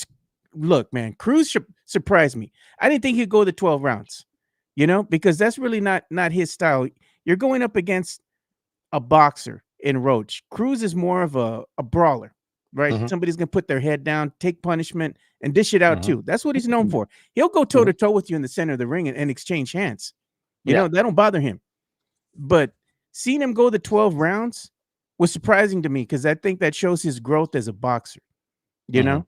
look, man, Cruz surprised me. I didn't think he'd go the 12 rounds, because that's really not his style. You're going up against a boxer in Roach. Cruz is more of a brawler, right? Hmm. Somebody's gonna put their head down, take punishment, and dish it out Hmm. too. That's what he's known for. He'll go toe Hmm. to toe with you in the center of the ring and exchange hands. Yeah. That don't bother him. But seeing him go the 12 rounds was surprising to me because I think that shows his growth as a boxer. You Hmm. know,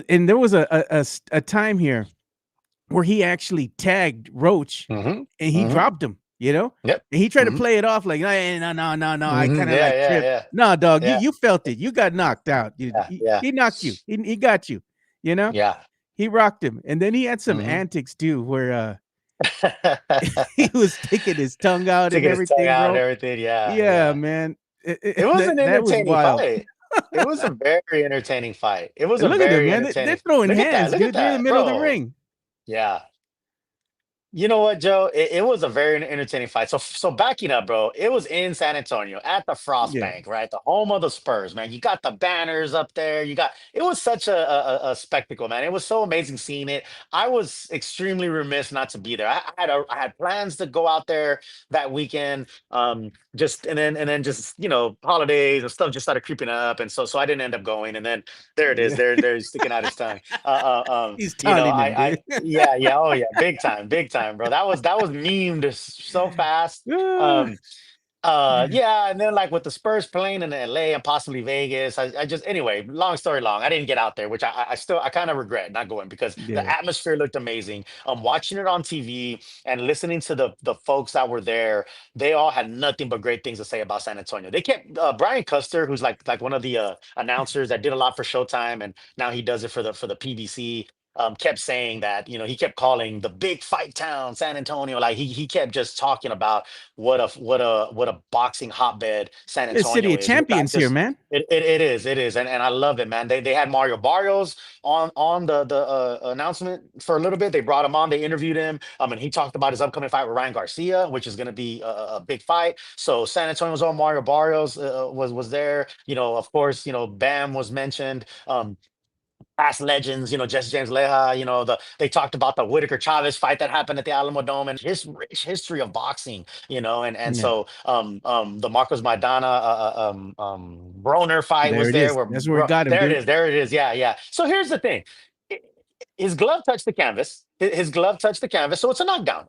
and there was a time here where he actually tagged Roach Hmm. and he Hmm. dropped him. Yep. And he tried to Hmm. play it off like, no, no, no, no. I Hmm. kind of Yeah. like Yeah. tripped. Yeah. No, dog, Yeah. you felt it. You got knocked out. Yeah. Yeah. He knocked you. He got you. You know, Yeah. he rocked him. And then he had some Hmm. antics too, where he was sticking his tongue out and Taking his tongue everything, out and bro. everything. Yeah. Yeah, Yeah. man. It was an That was entertaining wild. fight. It was a very entertaining fight. It was And a look at them, very man. They're entertaining. throwing Look at that. hands, Look at dude. They're in the that, middle of the bro. ring. Yeah. You know what, Joe? It was a very entertaining fight. So backing up, bro, it was in San Antonio at the Frost Yeah. Bank, right? The home of the Spurs, man. You got the banners up there. It was such a spectacle, man. It was so amazing seeing it. I was extremely remiss not to be there. I had plans to go out there that weekend. Just and then just holidays and stuff just started creeping up, and so I didn't end up going. And then there it is. Yeah. There he's sticking out his tongue. He's taunting him, I dude. yeah, yeah, oh yeah, big time, bro. That was memed so fast. Ah, Um, yeah, and then like with the Spurs playing in LA and possibly Vegas, I just anyway, long story long, I didn't get out there, which I kind of regret not going because the yeah. atmosphere looked amazing. Watching it on TV and listening to the folks that were there, they all had nothing but great things to say about San Antonio. They kept Brian Custer, who's like one of the announcers that did a lot for Showtime, and now he does it for the PBC. Kept saying that he kept calling the big fight town San Antonio. Like he kept just talking about what a boxing hotbed San The city Antonio of is, which I champions here, just man. it is, and I love it, man. They had Mario Barrios on the announcement for a little bit. They brought him on, they interviewed him, and he talked about his upcoming fight with Ryan Garcia, which is going to be a big fight. So San Antonio's own Mario Barrios was there. Of course, Bam was mentioned. past legends, Jesse James Leja, they talked about the Whitaker Chavez fight that happened at the Alamo Dome and his rich history of boxing, and Yeah. so the Marcos Maidana Broner fight There was it there is. where That's where we got him, there it dude. is, there it is. Yeah, yeah. So here's the thing. I- His glove touched the canvas. His glove touched the canvas, so it's a knockdown.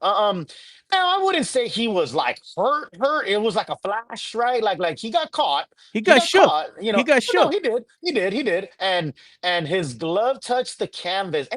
Now I wouldn't say he was like hurt. It was like a flash, right? Like he got caught. He He got got shook. caught, He got but no, shook. he did, and his glove touched the canvas.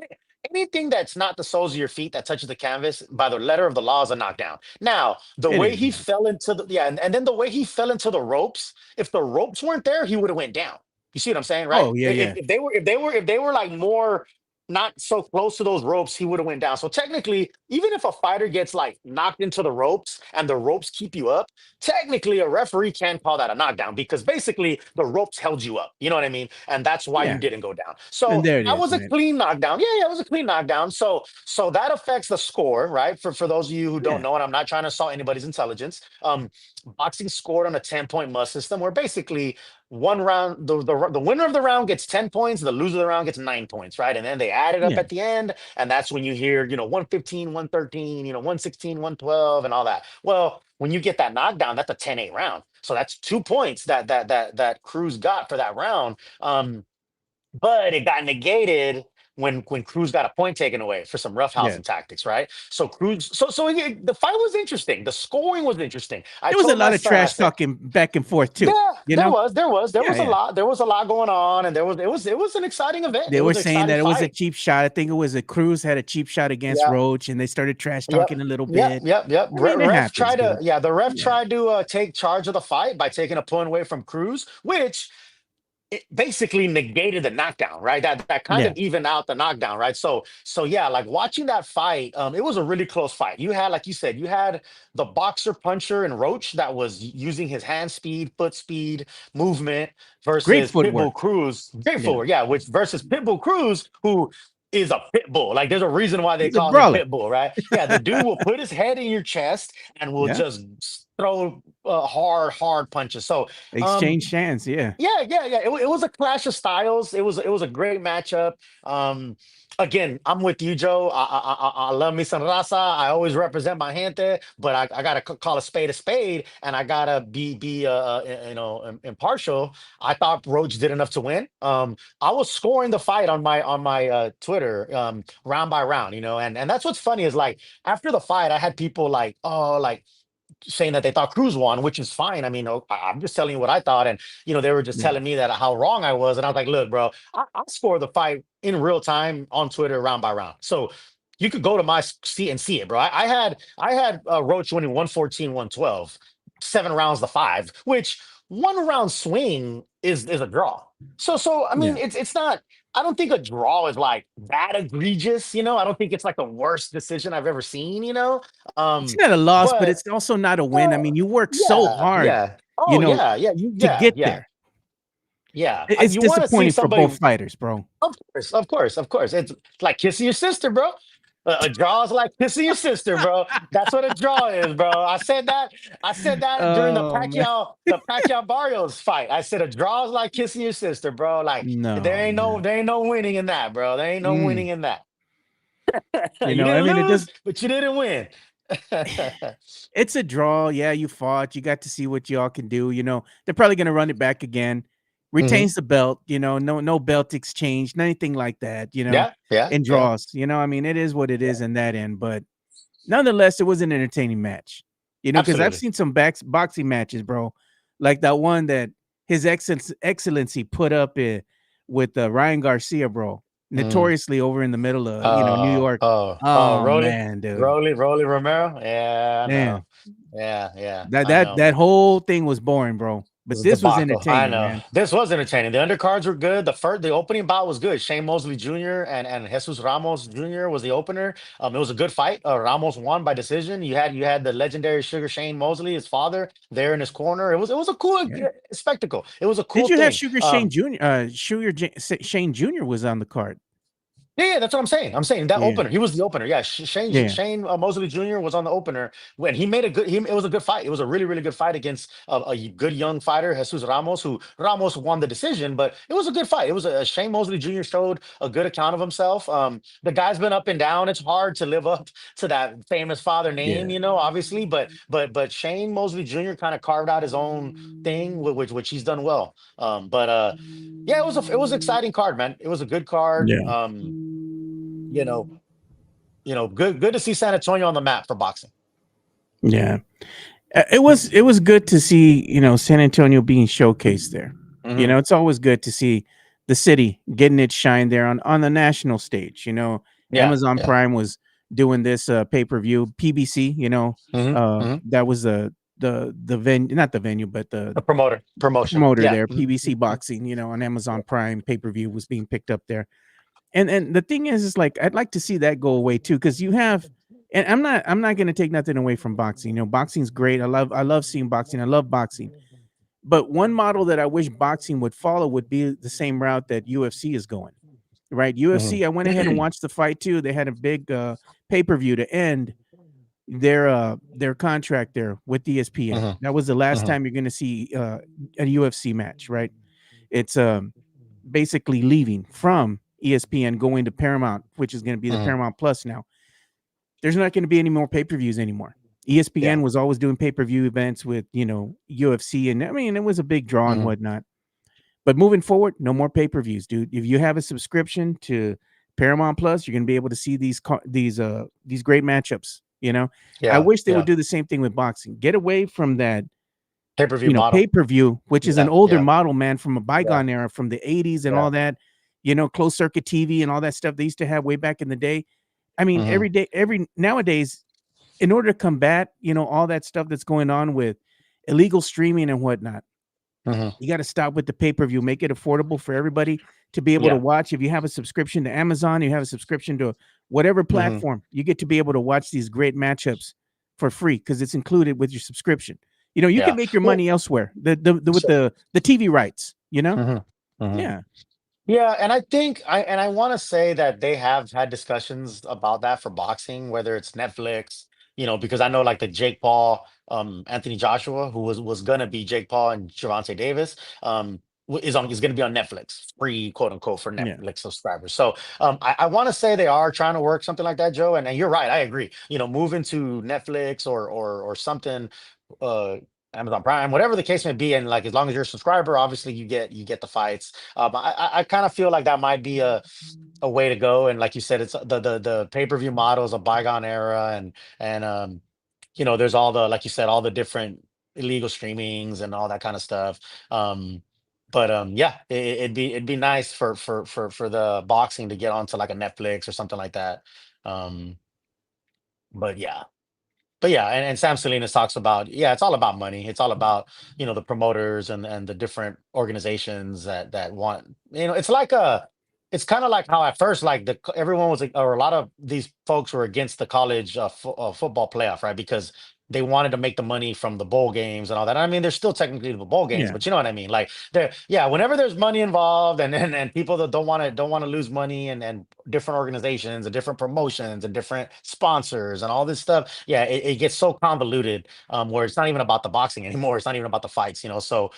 Anything that's not the soles of your feet that touches the canvas, by the letter of the law, is a knockdown. Now, the It way is. he fell into the and then the way he fell into the ropes, if the ropes weren't there, he would have went down. You see what I'm saying, right? Oh, yeah, If, yeah. if they were like more not so close to those ropes, he would have went down. So technically, even if a fighter gets like knocked into the ropes and the ropes keep you up, technically a referee can call that a knockdown because basically the ropes held you up. You know what I mean? And that's why you Yeah. didn't go down. And So there it that is, was a man. clean knockdown. Yeah, it was a clean knockdown. So that affects the score, right? For those of you who don't Yeah. know, and I'm not trying to assault anybody's intelligence. Boxing scored on a 10-point must system where basically one round, the winner of the round gets 10 points, the loser of the round gets 9 points, right? And then they add it up Yeah. at the end, and that's when you hear, 115, 113, 116, 112, and all that. Well, when you get that knockdown, that's a 10-8 round. So that's 2 points that Cruz got for that round. But it got negated when Cruz got a point taken away for some Yeah. roughhousing tactics, right? So Cruz, the fight was interesting. The scoring was interesting. I There was a told my lot of son, I trash said, talking back and forth too. yeah, You know? there Yeah, was a yeah. lot, going on, and it was an exciting event. They It were was an saying exciting that it was a fight. cheap shot. I think it was a Cruz had a cheap shot against Yeah, Roach, and they started trash yep, talking a little yep, bit. yep, yep. I mean, it Ref happens, tried to, dude. yeah, the ref Yeah. tried to take charge of the fight by taking a point away from Cruz, which it basically negated the knockdown, right? That kind Yeah. of evened out the knockdown, right? So yeah, like watching that fight, it was a really close fight. You had, like you said, you had the boxer puncher and Roach that was using his hand speed, foot speed, movement Great versus footwork. Pitbull Cruz, great Yeah. forward, yeah, which versus Pitbull Cruz, who is a pit bull. Like there's a reason why they He's a call him brawler. Pitbull, right? Yeah, the dude will put his head in your chest and will Yeah. just throw hard punches. So um Exchange hands. Yeah. yeah, yeah, yeah. It was a clash of styles. It was a great matchup. Um, Again, I'm with you, Joe. I love me some raza. I always represent my gente, but I gotta call a spade, and I gotta be impartial. I thought Roach did enough to win. I was scoring the fight on my Twitter, round by round, and that's what's funny is like after the fight, I had people like, oh, like saying that they thought Cruz won, which is fine. I mean, I'm just telling you what I thought, and they were just Yeah. telling me that how wrong I was, and I was like, look, bro, I score the fight in real time on Twitter, round by round, so you could go to my see and see it, bro. I had Roach winning 114, 112, 7 rounds to 5, which one round swing is a draw. So I mean, Yeah. it's not. I don't think a draw is like that egregious. I don't think it's like the worst decision I've ever seen. It's Um, not a loss, but but it's also not a win. I uh, mean, you work so yeah, hard, yeah. you Oh know, yeah, yeah, to yeah, get yeah, there. yeah. It's You want to see disappointing for somebody. both fighters, bro. Of course, of course, of course. It's like kissing your sister, bro. A draw is like kissing your sister, bro. That's what a draw is, bro. I said that. I said that during the Oh man. Pacquiao Barrios fight. I said a draw is like kissing your sister, bro. Like there No, ain't no man. there ain't no winning in that, bro. There ain't no winning Mm. in that. You You know, I didn't mean, it lose, does. but you didn't win. It's a draw. Yeah, you fought. You got to see what y'all can do. They're probably gonna run it back again. Mhm. Retains the belt. No belt exchange, nothing like that. Yeah, yeah, In yeah. draws. I mean, it is what it Yeah. is in that end. But nonetheless, it was an entertaining match. Because I've Absolutely. seen some boxing matches, bro, like that one that His Excellency put up with Ryan Garcia, bro, Mm. notoriously over in the middle of New York. Oh Rolly, man, dude, Rolly Romero. Yeah, I know. man. Yeah, yeah, That I that know, that man. whole thing was boring, bro. It But was a this was debacle. I entertaining, know. man. This was entertaining. The undercards were good. The opening bout was good. Shane Mosley Jr. and Jesus Ramos Jr. was the opener. It was a good fight. Ramos won by decision. You had the legendary Sugar Shane Mosley, his father, there in his corner. It was a cool Yeah. spectacle. It was a Did cool you have thing. Sugar Shane Jr.? Shane Jr. was on the card. Yeah, that's what I'm saying. I'm saying that Yeah, opener. He was the opener. Yeah, yeah, Shane Mosley Jr. was on the opener when he made a good. It was a good fight. It was a really really good fight against good young fighter, Jesus Ramos, who Ramos won the decision, but it was a good fight. It was Shane Mosley Jr. showed a good account of himself. The guy's been up and down. It's hard to live up to that famous father name, yeah, obviously, but Shane Mosley Jr. kind of carved out his own thing, which he's done well. But yeah, it was an exciting card, man. It was a good card. yeah, You know, good to see San Antonio on the map for boxing. yeah. It was good to see, San Antonio being showcased there. Hmm. It's always good to see the city getting its shine there on the national stage. Yeah, Amazon yeah. Prime was doing this pay-per-view, PBC, Hmm. Hmm. that was the venue, not the venue, but the The promotion. promoter Yeah. there, Hmm. PBC Boxing, on Amazon Prime pay-per-view was being picked up there. And the thing is like I'd like to see that go away too, because you have, and I'm not going to take nothing away from boxing. Boxing's great. I love seeing boxing. I love boxing. But one model that I wish boxing would follow would be the same route that UFC is going. Right? UFC, I went ahead and watched the fight too. They had a big pay-per-view to end their contract there with ESPN. Hmm. That was the last Hmm. time you're going to see a UFC match, right? It's basically leaving from ESPN going to Paramount, which is going to be the Hmm. Paramount Plus now. There's not going to be any more pay-per-views anymore. Yeah. ESPN was always doing pay-per-view events with, UFC, and I mean it was a big draw and Hmm. whatnot. But moving forward, no more pay-per-views, dude. If you have a subscription to Paramount Plus, you're going to be able to see these great matchups. I Yeah. wish they would Yeah. do the same thing with boxing. Get away from that, Pay-per-view model. pay-per-view, which is an Yeah. older Yeah. model, man, from a Yeah. bygone era, from the 80s and Yeah. all that, closed circuit TV and all that stuff they used to have way back in the day. I mean, Hmm. every nowadays, in order to combat, all that stuff that's going on with illegal streaming and whatnot, Hmm. you got to stop with the pay-per-view, make it affordable for everybody to be able to Yeah. watch. If you have a subscription to Amazon, you have a subscription to whatever Hmm. platform, you get to be able to watch these great matchups for free because it's included with your subscription. You can Yeah. make your Well, money elsewhere. The with so. the TV rights, Hmm. Hmm. Yeah. Yeah, and I think I want to say that they have had discussions about that for boxing, whether it's Netflix, because I know like the Jake Paul, Anthony Joshua, who was gonna be Jake Paul and Javante Davis, is gonna be on Netflix, free quote unquote for Yeah. Netflix subscribers. So I want to say they are trying to work something like that, Joe. And you're right, I agree. Moving to Netflix or something, uh Amazon Prime, whatever the case may be, and like as long as you're a subscriber, obviously you get the fights. I kind of feel like that might be a way to go. And like you said, it's the pay-per-view model is a bygone era, and there's all the, like you said, all the different illegal streamings and all that kind of stuff. Um, but yeah, it'd be nice for the boxing to get onto like a Netflix or something like that. Um, but yeah. But yeah, and Sam Salinas talks about, yeah, it's all about money. It's all about, the promoters and the different organizations that want, it's kind of like how at first, like everyone was like, or a lot of these folks were against the college football playoff, right? Because they wanted to make the money from the bowl games and all that. I mean, there's still technically the bowl games, Yeah. but you know what I mean? Like there, yeah, whenever there's money involved and people that don't want to lose money and different organizations and different promotions and different sponsors and all this stuff, yeah, it gets so convoluted, where it's not even about the boxing anymore. It's not even about the fights, so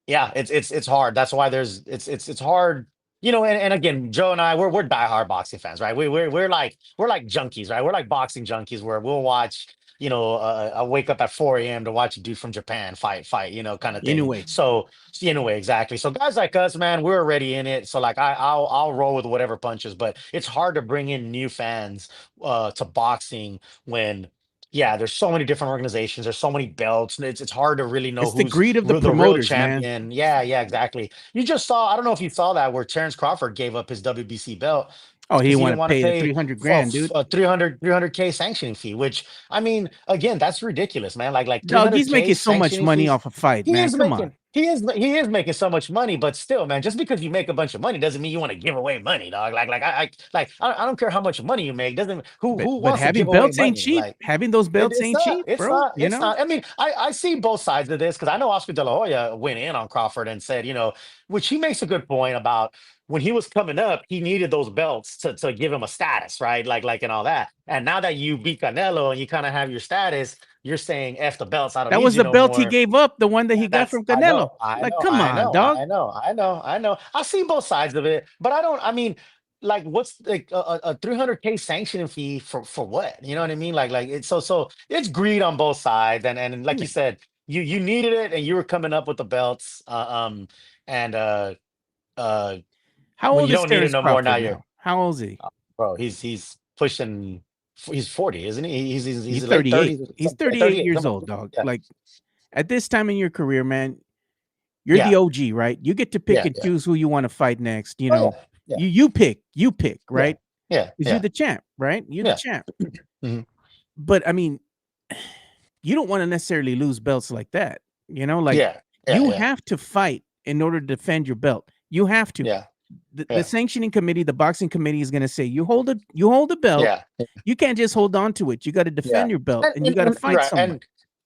yeah, it's hard. That's why it's hard. And again, Joe and I, we're diehard boxing fans, right? We're like junkies, right? We're like boxing junkies where we'll watch, I wake up at 4 a.m. to watch a dude from Japan fight, kind of thing. Anyway, So anyway, exactly. So guys like us, man, we're already in it. So like I'll roll with whatever punches, but it's hard to bring in new fans to boxing when, yeah, there's so many different organizations. There's so many belts. And it's hard to really know it's the who's greed of the the real promoters, man. champion. Yeah, yeah, exactly. You just saw, I don't know if you saw that, where Terrence Crawford gave up his WBC belt Oh, he because he want didn't to want to pay the pay 300 for grand, dude. a 300K sanctioning fee, which, I mean, again, that's ridiculous, man. Like Dog, he's 300K making so much sanctioning money fees. off a fight, He man. is Come making on. he is making so much money, but still, man, just because you make a bunch of money doesn't mean you want to give away money, dog. I don't care how much money you make. Doesn't who But wants to having give away belts ain't money? cheap. Like Having those belts it's ain't not. cheap, It's bro. not. You It's know? not. I mean, I see both sides of this because I know Oscar De La Hoya went in on Crawford and said, which he makes a good point about when he was coming up, he needed those belts to give him a status, right? Like and all that. And now that you beat Canelo and you kind of have your status, you're saying F the belts. I don't That need was you the no belt he more. gave up, the one that he got That's from I Canelo. know, I Like, know, come I on, know, dog. I know, I know, I know. I see both sides of it, but I don't. I mean, like, what's like a 300K sanctioning fee for what? You know what I mean? Like it's so it's greed on both sides, and like you Yeah. said, you needed it, and you were coming up with the belts, and uh, How when old you is don't need it Terrence no more, now Crawford you're, now? How old is he? bro. He's pushing. He's 40, isn't he? He's He's late 38. 30s, He's something, 38 38, years something old, like that. dog. Yeah, Like at this time in your career, man, you're yeah, the OG, right? You get to pick yeah, and yeah. choose who you want to fight next. Oh yeah, yeah, You pick, yeah, right? yeah, Because you're yeah, the champ, right? You're the yeah. champ. Mhm. But I mean, you don't want to necessarily lose belts like that. Like Yeah, yeah, you yeah, have to fight in order to defend your belt. You have to. yeah, The yeah, sanctioning committee, the boxing committee is going to say you hold the belt. yeah, You can't just hold on to it. You got to yeah. defend your belt And, and you and, got to and fight right, someone.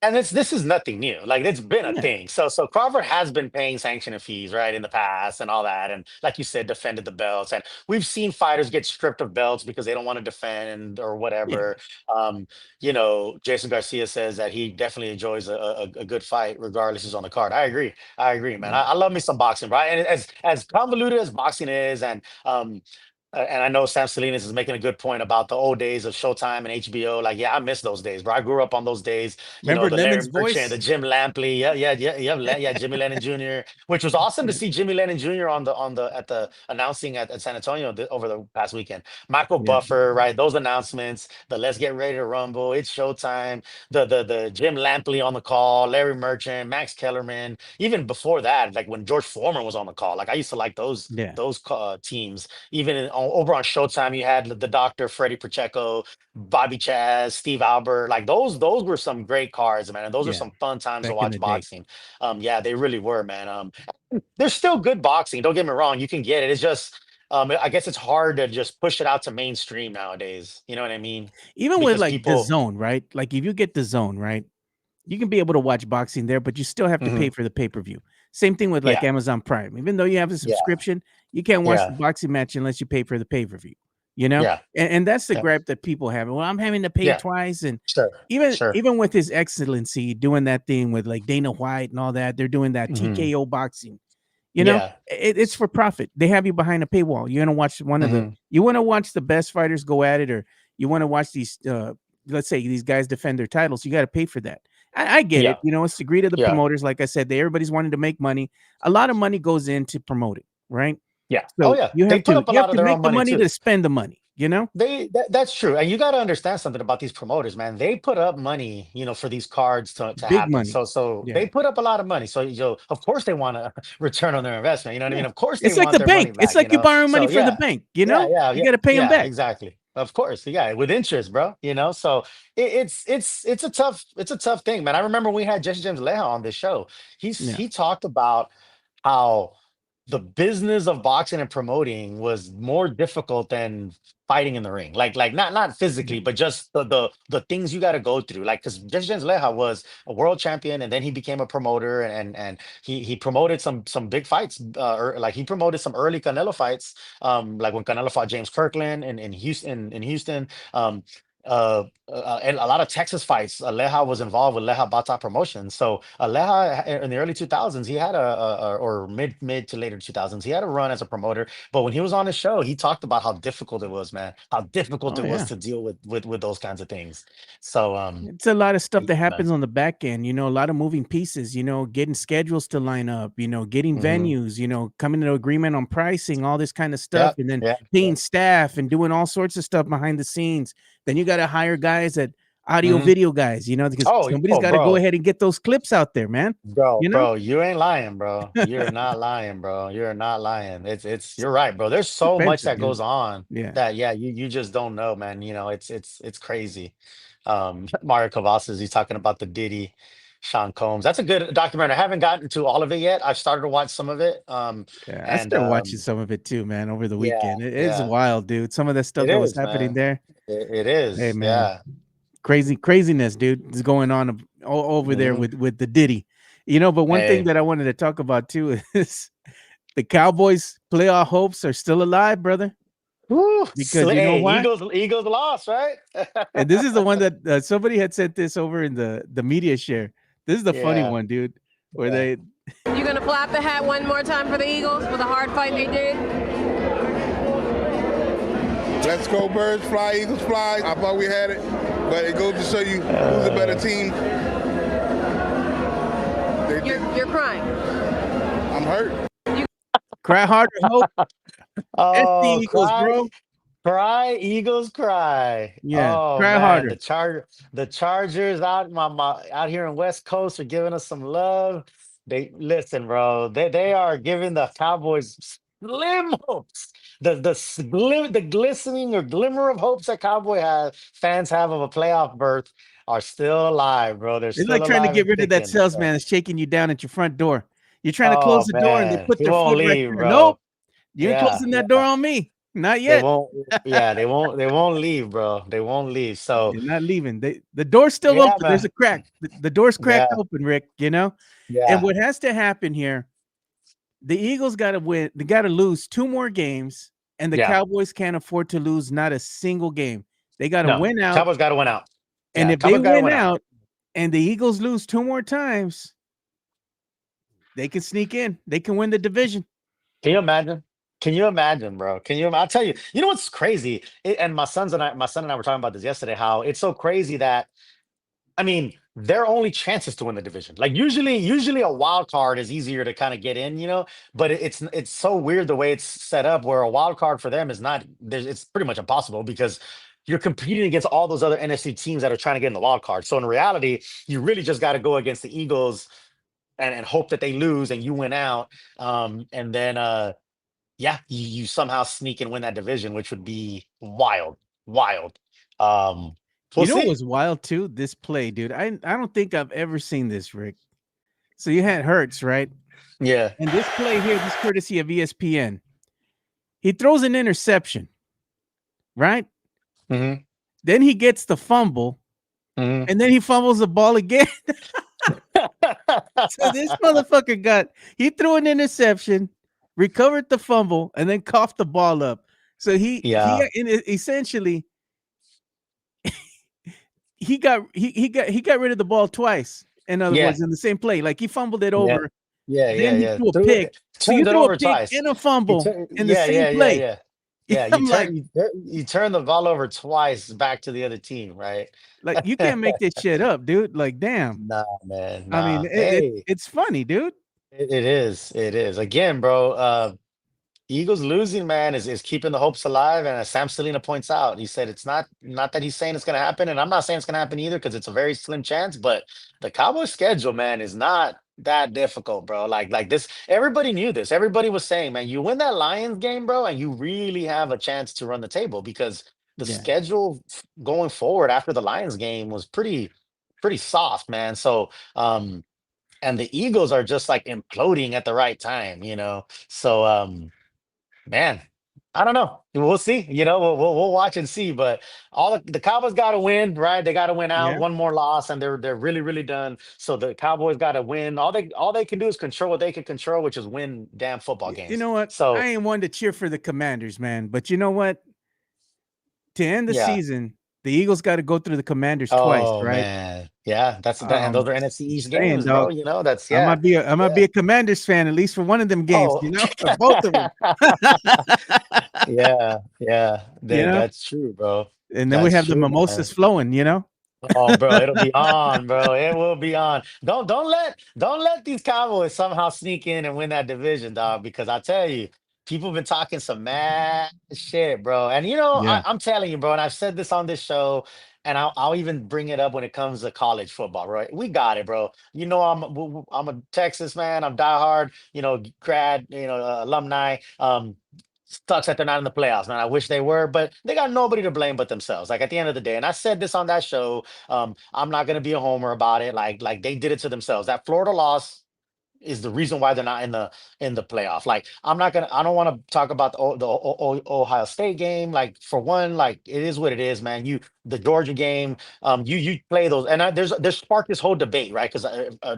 and this is nothing new. Like it's been a Yeah. thing. So Crawford has been paying sanction fees, right, in the past and all that. And like you said, defended the belts. And we've seen fighters get stripped of belts because they don't want to defend or Yeah. whatever. Um, Jason Garcia says that he definitely enjoys a good fight, regardless who's on the card. I agree. I agree, man. Yeah. I love me some boxing, right? And as convoluted as boxing is, and I know Sam Salinas is making a good point about the old days of Showtime and HBO. Like, yeah, I miss those days, bro. I grew up on those days. Remember The Larry Lemon's Merchant, the voice? Jim Lampley, yeah, Jimmy Lennon Jr., which was awesome to Yeah. see Jimmy Lennon Jr. on the at the announcing at San Antonio over the past weekend. Michael Yeah. Buffer, right? Those announcements, the Let's Get Ready to Rumble, it's Showtime, the Jim Lampley on the call, Larry Merchant, Max Kellerman. Even before that, like when George Foreman was on the call, like I used to like those Yeah. teams. Even over on Showtime, you had the Doctor, Freddie Pacheco, Bobby Chaz, Steve Albert. Like those were some great cards, man. And those are Yeah. some fun times to Back in watch the day. boxing. Yeah, they really were, man. There's still good boxing. Don't get me wrong. You can get it. It's just, I guess it's hard to just push it out to mainstream nowadays. You know what I mean? Even with Because like the people. zone, right? Like if you get the zone, right? You can be able to watch boxing there, but you still have to pay Mhm. for the pay-per-view. Same thing with like Yeah, Amazon Prime. Even though you have a yeah, subscription, you can't watch the yeah, boxing match unless you pay for the pay-per-view. You know? yeah, And that's the yeah, gripe that people have. Well, I'm having to pay yeah. twice. And Sure, even sure. even with his excellency doing that thing with like Dana White and all that, they're doing that Hmm. TKO boxing. Yeah. It's for profit. They have you behind a paywall. You're gonna watch Hmm. you want to watch the best fighters go at it, or you want to watch these let's say these guys defend their titles. You got to pay for that. I get it. Yeah, It's the greed of the yeah, promoters. Like I said, everybody's wanting to make money. A lot of money goes into promoting, right? yeah. Oh So yeah. you They have put to up a you have lot of to their own make the money money too. to spend the money. That's true, and you got to understand something about these promoters, man. They put up money, for these cards to Big happen. money. So Yeah. they put up a lot of money. So of course they want a return on their investment. You know what I Yeah. mean? Of course they It's like want the their money bank. It's back. like you're borrowing money So for the yeah, bank. yeah, yeah, You yeah, got to pay them yeah, back. exactly. Of course, yeah, with interest, bro. So it's a tough thing, man. I remember we had Jesse James Leja on this show. Yeah. He talked about how the business of boxing and promoting was more difficult than fighting in the ring. Like not Yeah. physically, but just the things you got to go through. Like because Jesse James Leja was a world champion, and then he became a promoter, and he promoted some big fights. Or like he promoted some early Canelo fights. Like when Canelo fought James Kirkland in Houston. Um, and a lot of Texas fights. Aleja was involved with Leja Bata Promotions. So Aleja in the early 2000s, he had or mid to later 2000s, he had a run as a promoter. But when he was on the show, he talked about how difficult it was, man. How difficult Oh it was yeah. to deal with those kinds of things. So It's a lot of stuff yeah, that man. happens on the back end, a lot of moving pieces, getting schedules to line up, getting Hmm. venues, coming to agreement on pricing, all this kind of stuff, Yeah, and then yeah, yeah. paying staff and doing all sorts of stuff behind the scenes. Then you got to hire guys at audio Hmm. video guys, because Oh, somebody's oh, got to go bro. ahead and get those clips out there, man. Bro, You know? bro, you ain't lying, bro. You're not lying, bro. You're not lying. You're right, bro. There's so much Expensive, that dude. goes on Yeah. that yeah, you just don't know, man. It's crazy. Mario Cavazos, he's talking about the Diddy. Sean Combs. That's a good documentary. I haven't gotten to all of it yet. I've started to watch some of it. Yeah, I And started watching some of it too, man, over the yeah, weekend. It is yeah, wild, dude. Some of the stuff it that was is, happening man. there. It Hey, is. man, Yeah. craziness, dude, is going on over there Hmm. with the Diddy. But one thing Hey. that I wanted to talk about too is the Cowboys' playoff hopes are still alive, brother. Woo, Because you know hey, why? Eagles lost, right? And this is the one that somebody had sent this over in the media share. This is the funny Yeah, one, dude, where yeah. they You gonna flap the hat one more time for the Eagles for the hard fight they did? Let's go, Birds fly, Eagles fly. I thought we had it, but it goes to show you who's a better team. You're crying. I'm hurt. cry harder, hope. That's the Oh, Eagles, bro. cry, Eagles cry. Yeah, Oh cry man, harder. the Chargers out out here in West Coast are giving us some love. They listen, bro. They are giving the Cowboys slim hopes. The glistening or glimmer of hopes that fans have of a playoff berth are still alive, bro. They're It's like still trying to alive get and rid of that kicking. So, salesman that's shaking you down at your front door. You're trying to close oh the door and they man, put he their won't foot right leave, there. Nope, bro. you ain't Yeah, closing that door yeah. on me. Not They yet. won't, yeah, they won't leave, bro. They won't leave. So They're not leaving. The door's still yeah, open. There's man. a crack. The door's cracked Yeah, open, Rick. And yeah, what has to happen here, the Eagles got to win. They got to lose 2 more games, and the yeah. Cowboys can't afford to lose not a single game. They got to No, win out, Cowboys got to win out. and Yeah, if they Cowboys got to win win out. out and the Eagles lose 2 more times, they can sneak in. They can win the division. Can you imagine? Can you imagine, bro? I'll tell you. You know what's crazy? And my son and I were talking about this yesterday. How it's so crazy that I mean, their only chances to win the division. Like usually a wild card is easier to kind of get in, but it's so weird the way it's set up where a wild card for them is not it's pretty much impossible because you're competing against all those other NFC teams that are trying to get in the wild card. So in reality, you really just got to go against the Eagles and hope that they lose and you win out. And then yeah, you somehow sneak and win that division, which would be wild, wild. Um, we'll You know what see. was wild too? This play, dude. I don't think I've ever seen this, Rick. So you had Hurts, right? Yeah. And this play here, this courtesy of ESPN. He throws an interception, right? Hmm. Then he gets the fumble, Hmm. and then he fumbles the ball again. So this motherfucker he threw an interception, recovered the fumble, and then coughed the ball up. So Yeah. essentially he got rid of the ball twice. In other Yeah. words, in the same play, like he fumbled it Yeah. over, Yeah. Yeah. then he Yeah. threw a Threw pick. it, So you turned it throw a over pick twice. and a fumble in the Yeah. same Yeah. Yeah. play. Yeah. Yeah. I'm like, You turn the ball over twice back to the other team, right? you can't make this shit up, dude. Like, damn. Nah, man. I mean, Nah. Hey, it's funny, dude. it is. It is. Again, bro. Eagles losing, man, is keeping the hopes alive. And as Sam Selena points out, he said it's not that he's saying it's going to happen, and I'm not saying it's going to happen either because it's a very slim chance. But the Cowboys' schedule, man, is not that difficult, bro. Like this, everybody knew this. Everybody was saying, man, you win that Lions game, bro, and you really have a chance to run the table because the Yeah. schedule going forward after the Lions game was pretty soft, man. So and the Eagles are just like imploding at the right time. So man, I don't know. We'll see. We'll watch and see. But all the Cowboys got to win, right? They got to win out. Yeah. One more loss, and they're really really done. So the Cowboys got to win. All they can do is control what they can control, which is win damn football You games. know what? I So ain't one to cheer for the Commanders, man. But you know what? To end the yeah. season, the Eagles got to go through the Commanders twice, Oh right? man, yeah. And those are NFC East Saying, games, bro. dog. That's I yeah, might be a Commanders fan at least for one of them games, oh. both of them. Yeah, yeah. you know, That's true, bro. and then we That's have the true, man. mimosas flowing. Oh, bro, it'll be on, bro. It will be on. Don't let these Cowboys somehow sneak in and win that division, dog. Because I tell you, people have been talking some mad shit, bro. And Yeah, I'm telling you, bro. And I've said this on this show, and I'll even bring it up when it comes to college football, right? We got it, bro. I'm a Texas man. I'm diehard, grad, alumni. sucks that they're not in the playoffs, man. I wish they were, but they got nobody to blame but themselves. Like at the end of the day, and I said this on that show. I'm not gonna be a homer about it. Like they did it to themselves. That Florida loss is the reason why they're not in the playoff. Like I don't want to talk about Ohio State game. Like for one, like it is what it is, man. The Georgia game, you play those, and there's sparked this whole debate, right? Because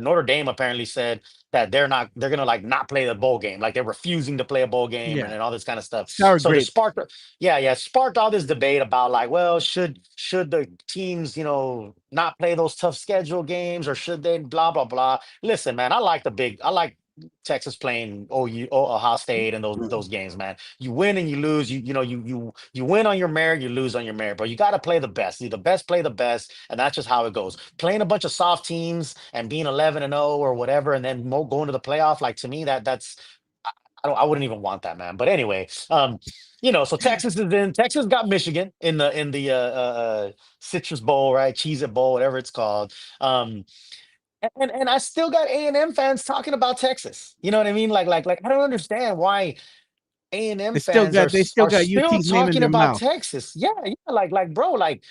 Notre Dame apparently said that they're gonna like not play the bowl game, like they're refusing to play a bowl game Yeah. and all this kind of stuff. Sour So the grapes. sparked, yeah, sparked all this debate about like, well, should the teams, not play those tough schedule games, or should they blah blah blah. Listen, man, I like Texas playing Ohio State and those games, man. You win and you lose. You win on your merit, you lose on your merit, but you got to play the best. The best play the best, and that's just how it goes. Playing a bunch of soft teams and being 11-0 or whatever, and then going to the playoff, like to me that's I wouldn't even want that, man. But anyway, so Texas is in. Texas got Michigan in the Citrus Bowl, right? Cheez It Bowl, whatever it's called. And I still got A&M fans talking about Texas. You know what I mean? Like I don't understand why A&M fans are They still got still UT's name in talking their about mouth. Texas. Yeah, yeah, like bro, like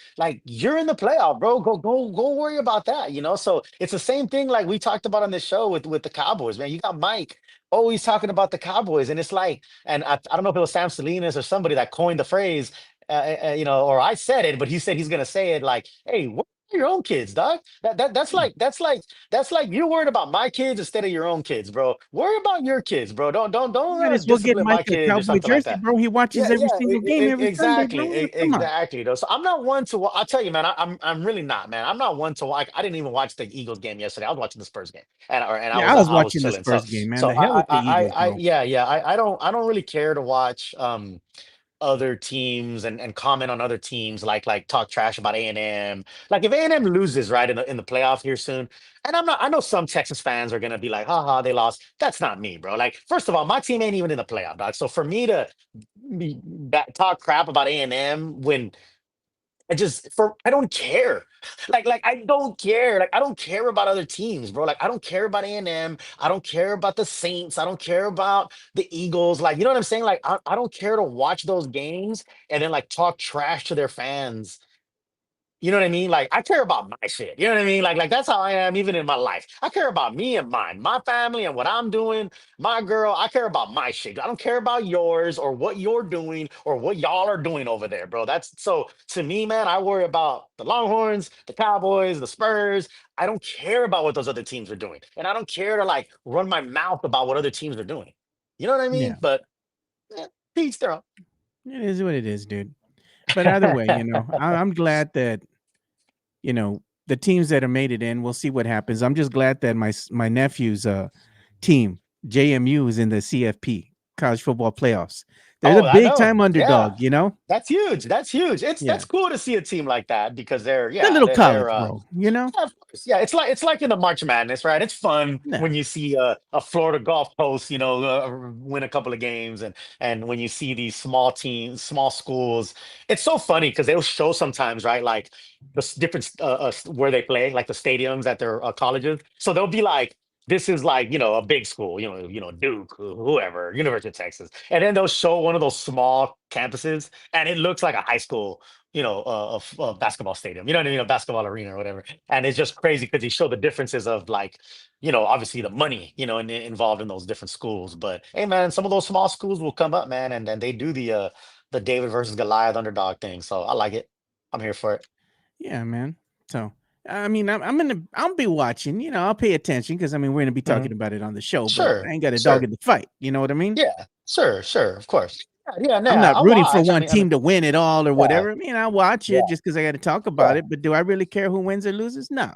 you're in the playoff, bro. Go worry about that. So it's the same thing like we talked about on this show with the Cowboys, man. You got Mike always talking about the Cowboys, and it's like, and I don't know if it was Sam Salinas or somebody that coined the phrase, or I said it, but he said he's gonna say it like, hey, what your own kids, dog. That's like you're worried about my kids instead of your own kids, bro. Worry about your kids, bro. Don't Might as well get discipline my Mike a kids or cowboy something like jersey, that. bro. He watches Yeah, every yeah, single game every Sunday, bro. exactly, Come on. exactly. Though, so I'm not one to. I'll tell you, man. I'm really not, man. I'm not one to watch. I didn't even watch the Eagles game yesterday. I was watching the Spurs game, and Yeah, I was I was watching the chilling. So Spurs game, man. so The hell with the Eagles, bro. yeah. I don't really care to watch other teams and comment on other teams, like talk trash about A&M. Like if A&M loses right in the playoff here soon, and I know some Texas fans are gonna be like, haha, they lost. That's not me, bro. Like first of all, my team ain't even in the playoff, dog. So for me to talk crap about A&M when I don't care. Like I don't care. Like I don't care about other teams, bro. Like I don't care about A&M. I don't care about the Saints. I don't care about the Eagles. Like, you know what I'm saying? Like I don't care to watch those games and then like talk trash to their fans. You know what I mean? Like I care about my shit. You know what I mean? Like that's how I am even in my life. I care about me and mine, my family and what I'm doing, my girl. I care about my shit. I don't care about yours or what you're doing or what y'all are doing over there, bro. That's so to me, man, I worry about the Longhorns, the Cowboys, the Spurs. I don't care about what those other teams are doing. And I don't care to like run my mouth about what other teams are doing. You know what I Yeah, mean? But teach their own. it is what it is, dude. But either way, I'm glad that the teams that have made it in. We'll see what happens. I'm just glad that my nephew's team JMU is in the CFP college football playoffs. They're Oh, the I big know. time Yeah. underdog. That's huge. That's huge. Yeah, That's cool to see a team like that because the little college, bro. yeah, of course. Yeah, it's like in the March Madness, right? It's fun Yeah, when you see a Florida Gulf Coast, win a couple of games, and when you see these small teams, small schools. It's so funny because they'll show sometimes, right? Like different where they play, like the stadiums at their colleges. So they'll be like, this is like a big school, Duke, whoever, University of Texas, and then they'll show one of those small campuses, and it looks like a high school, a basketball stadium, you know what I mean, a basketball arena or whatever, and it's just crazy because they show the differences of like, obviously the money, involved in those different schools, but hey, man, some of those small schools will come up, man, and then they do the David versus Goliath underdog thing, so I like it. I'm here for it. yeah, man. So I mean, I'll be watching. I'll pay attention because we're gonna be Mhm. talking about it on the show. But I Sure, ain't got a dog sure. in the fight. You know what I mean? Yeah, sure, of course. Yeah, I'm yeah, not I'll rooting for watch. one team to win it all or Yeah, whatever. I mean, I'll watch yeah, it just because I got to talk about yeah, it. But do I really care who wins or loses? No.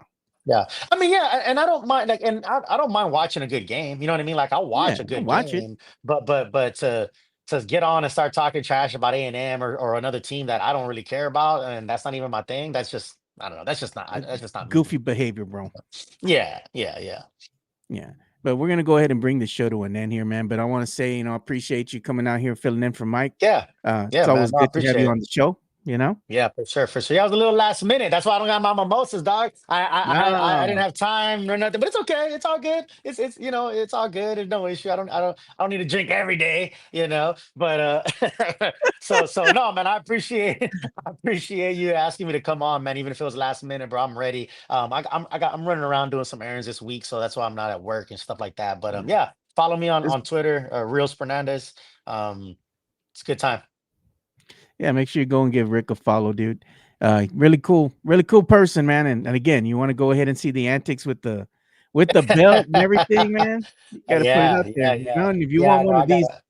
yeah. I mean, yeah, and I don't mind like, and I don't mind watching a good game. You know what I mean? Like, I'll watch Yeah, a I'll good watch it. game, but to get on and start talking trash about A&M or another team that I don't really care about, and that's not even my thing. That's just I don't know. That's That's just not me. goofy behavior, bro. Yeah, yeah, yeah, Yeah. But we're gonna go ahead and bring the show to an end here, man. But I want to say, I appreciate you coming out here filling in for Mike. yeah, It's yeah, man. always No, I good to have appreciate you it. on the show. you know? Yeah, for sure, for sure. Yeah, I was a little last minute. That's why I don't got my mimosas, dog. I didn't No. have time or nothing, but it's okay. It's all good. It's it's all good. There's no issue. I don't need to drink every day, you know. But so no, man. I appreciate I appreciate you asking me to come on, man. Even if it was last minute, bro. I'm ready. I'm running around doing some errands this week, so that's why I'm not at work and stuff like that. But yeah, follow me It's on Twitter, Reels Fernandez. It's a good time. Yeah, make sure you go and give Rick a follow, dude. Really cool person, man. And again, you want to go ahead and see the antics with the belt and everything, man. You got to put it Yeah, out there, yeah, you know. yeah, And if you yeah. want I know. one I of gotta.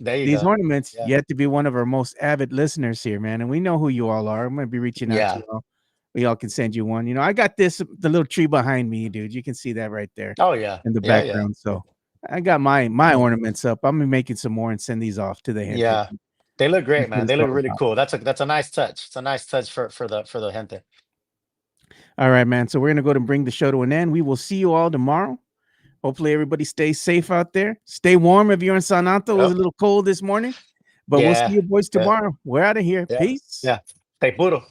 There you these go. ornaments, Yeah, you have to be one of our most avid listeners here, man. And we know who you all are. I'm gonna be reaching out to yeah. you all. We all can send you one. You know, I got the little tree behind me, dude. You can see that right there Oh yeah, in the yeah, yeah, background. So I got my yeah. ornaments up. I'm gonna be making some more and send these off to the gente. Yeah. They look great, That's what man. it's They look all really about. cool. That's a nice touch. It's a nice touch for the gente. All right, man. So we're gonna go and bring the show to an end. We will see you all tomorrow. Hopefully, everybody stays safe out there. Stay warm if you're in San Antonio. It was a Yep. little cold this morning, but we'll see Yeah. you boys Yeah. tomorrow. We're out of here. Yeah. Peace. Yeah. Stay puro.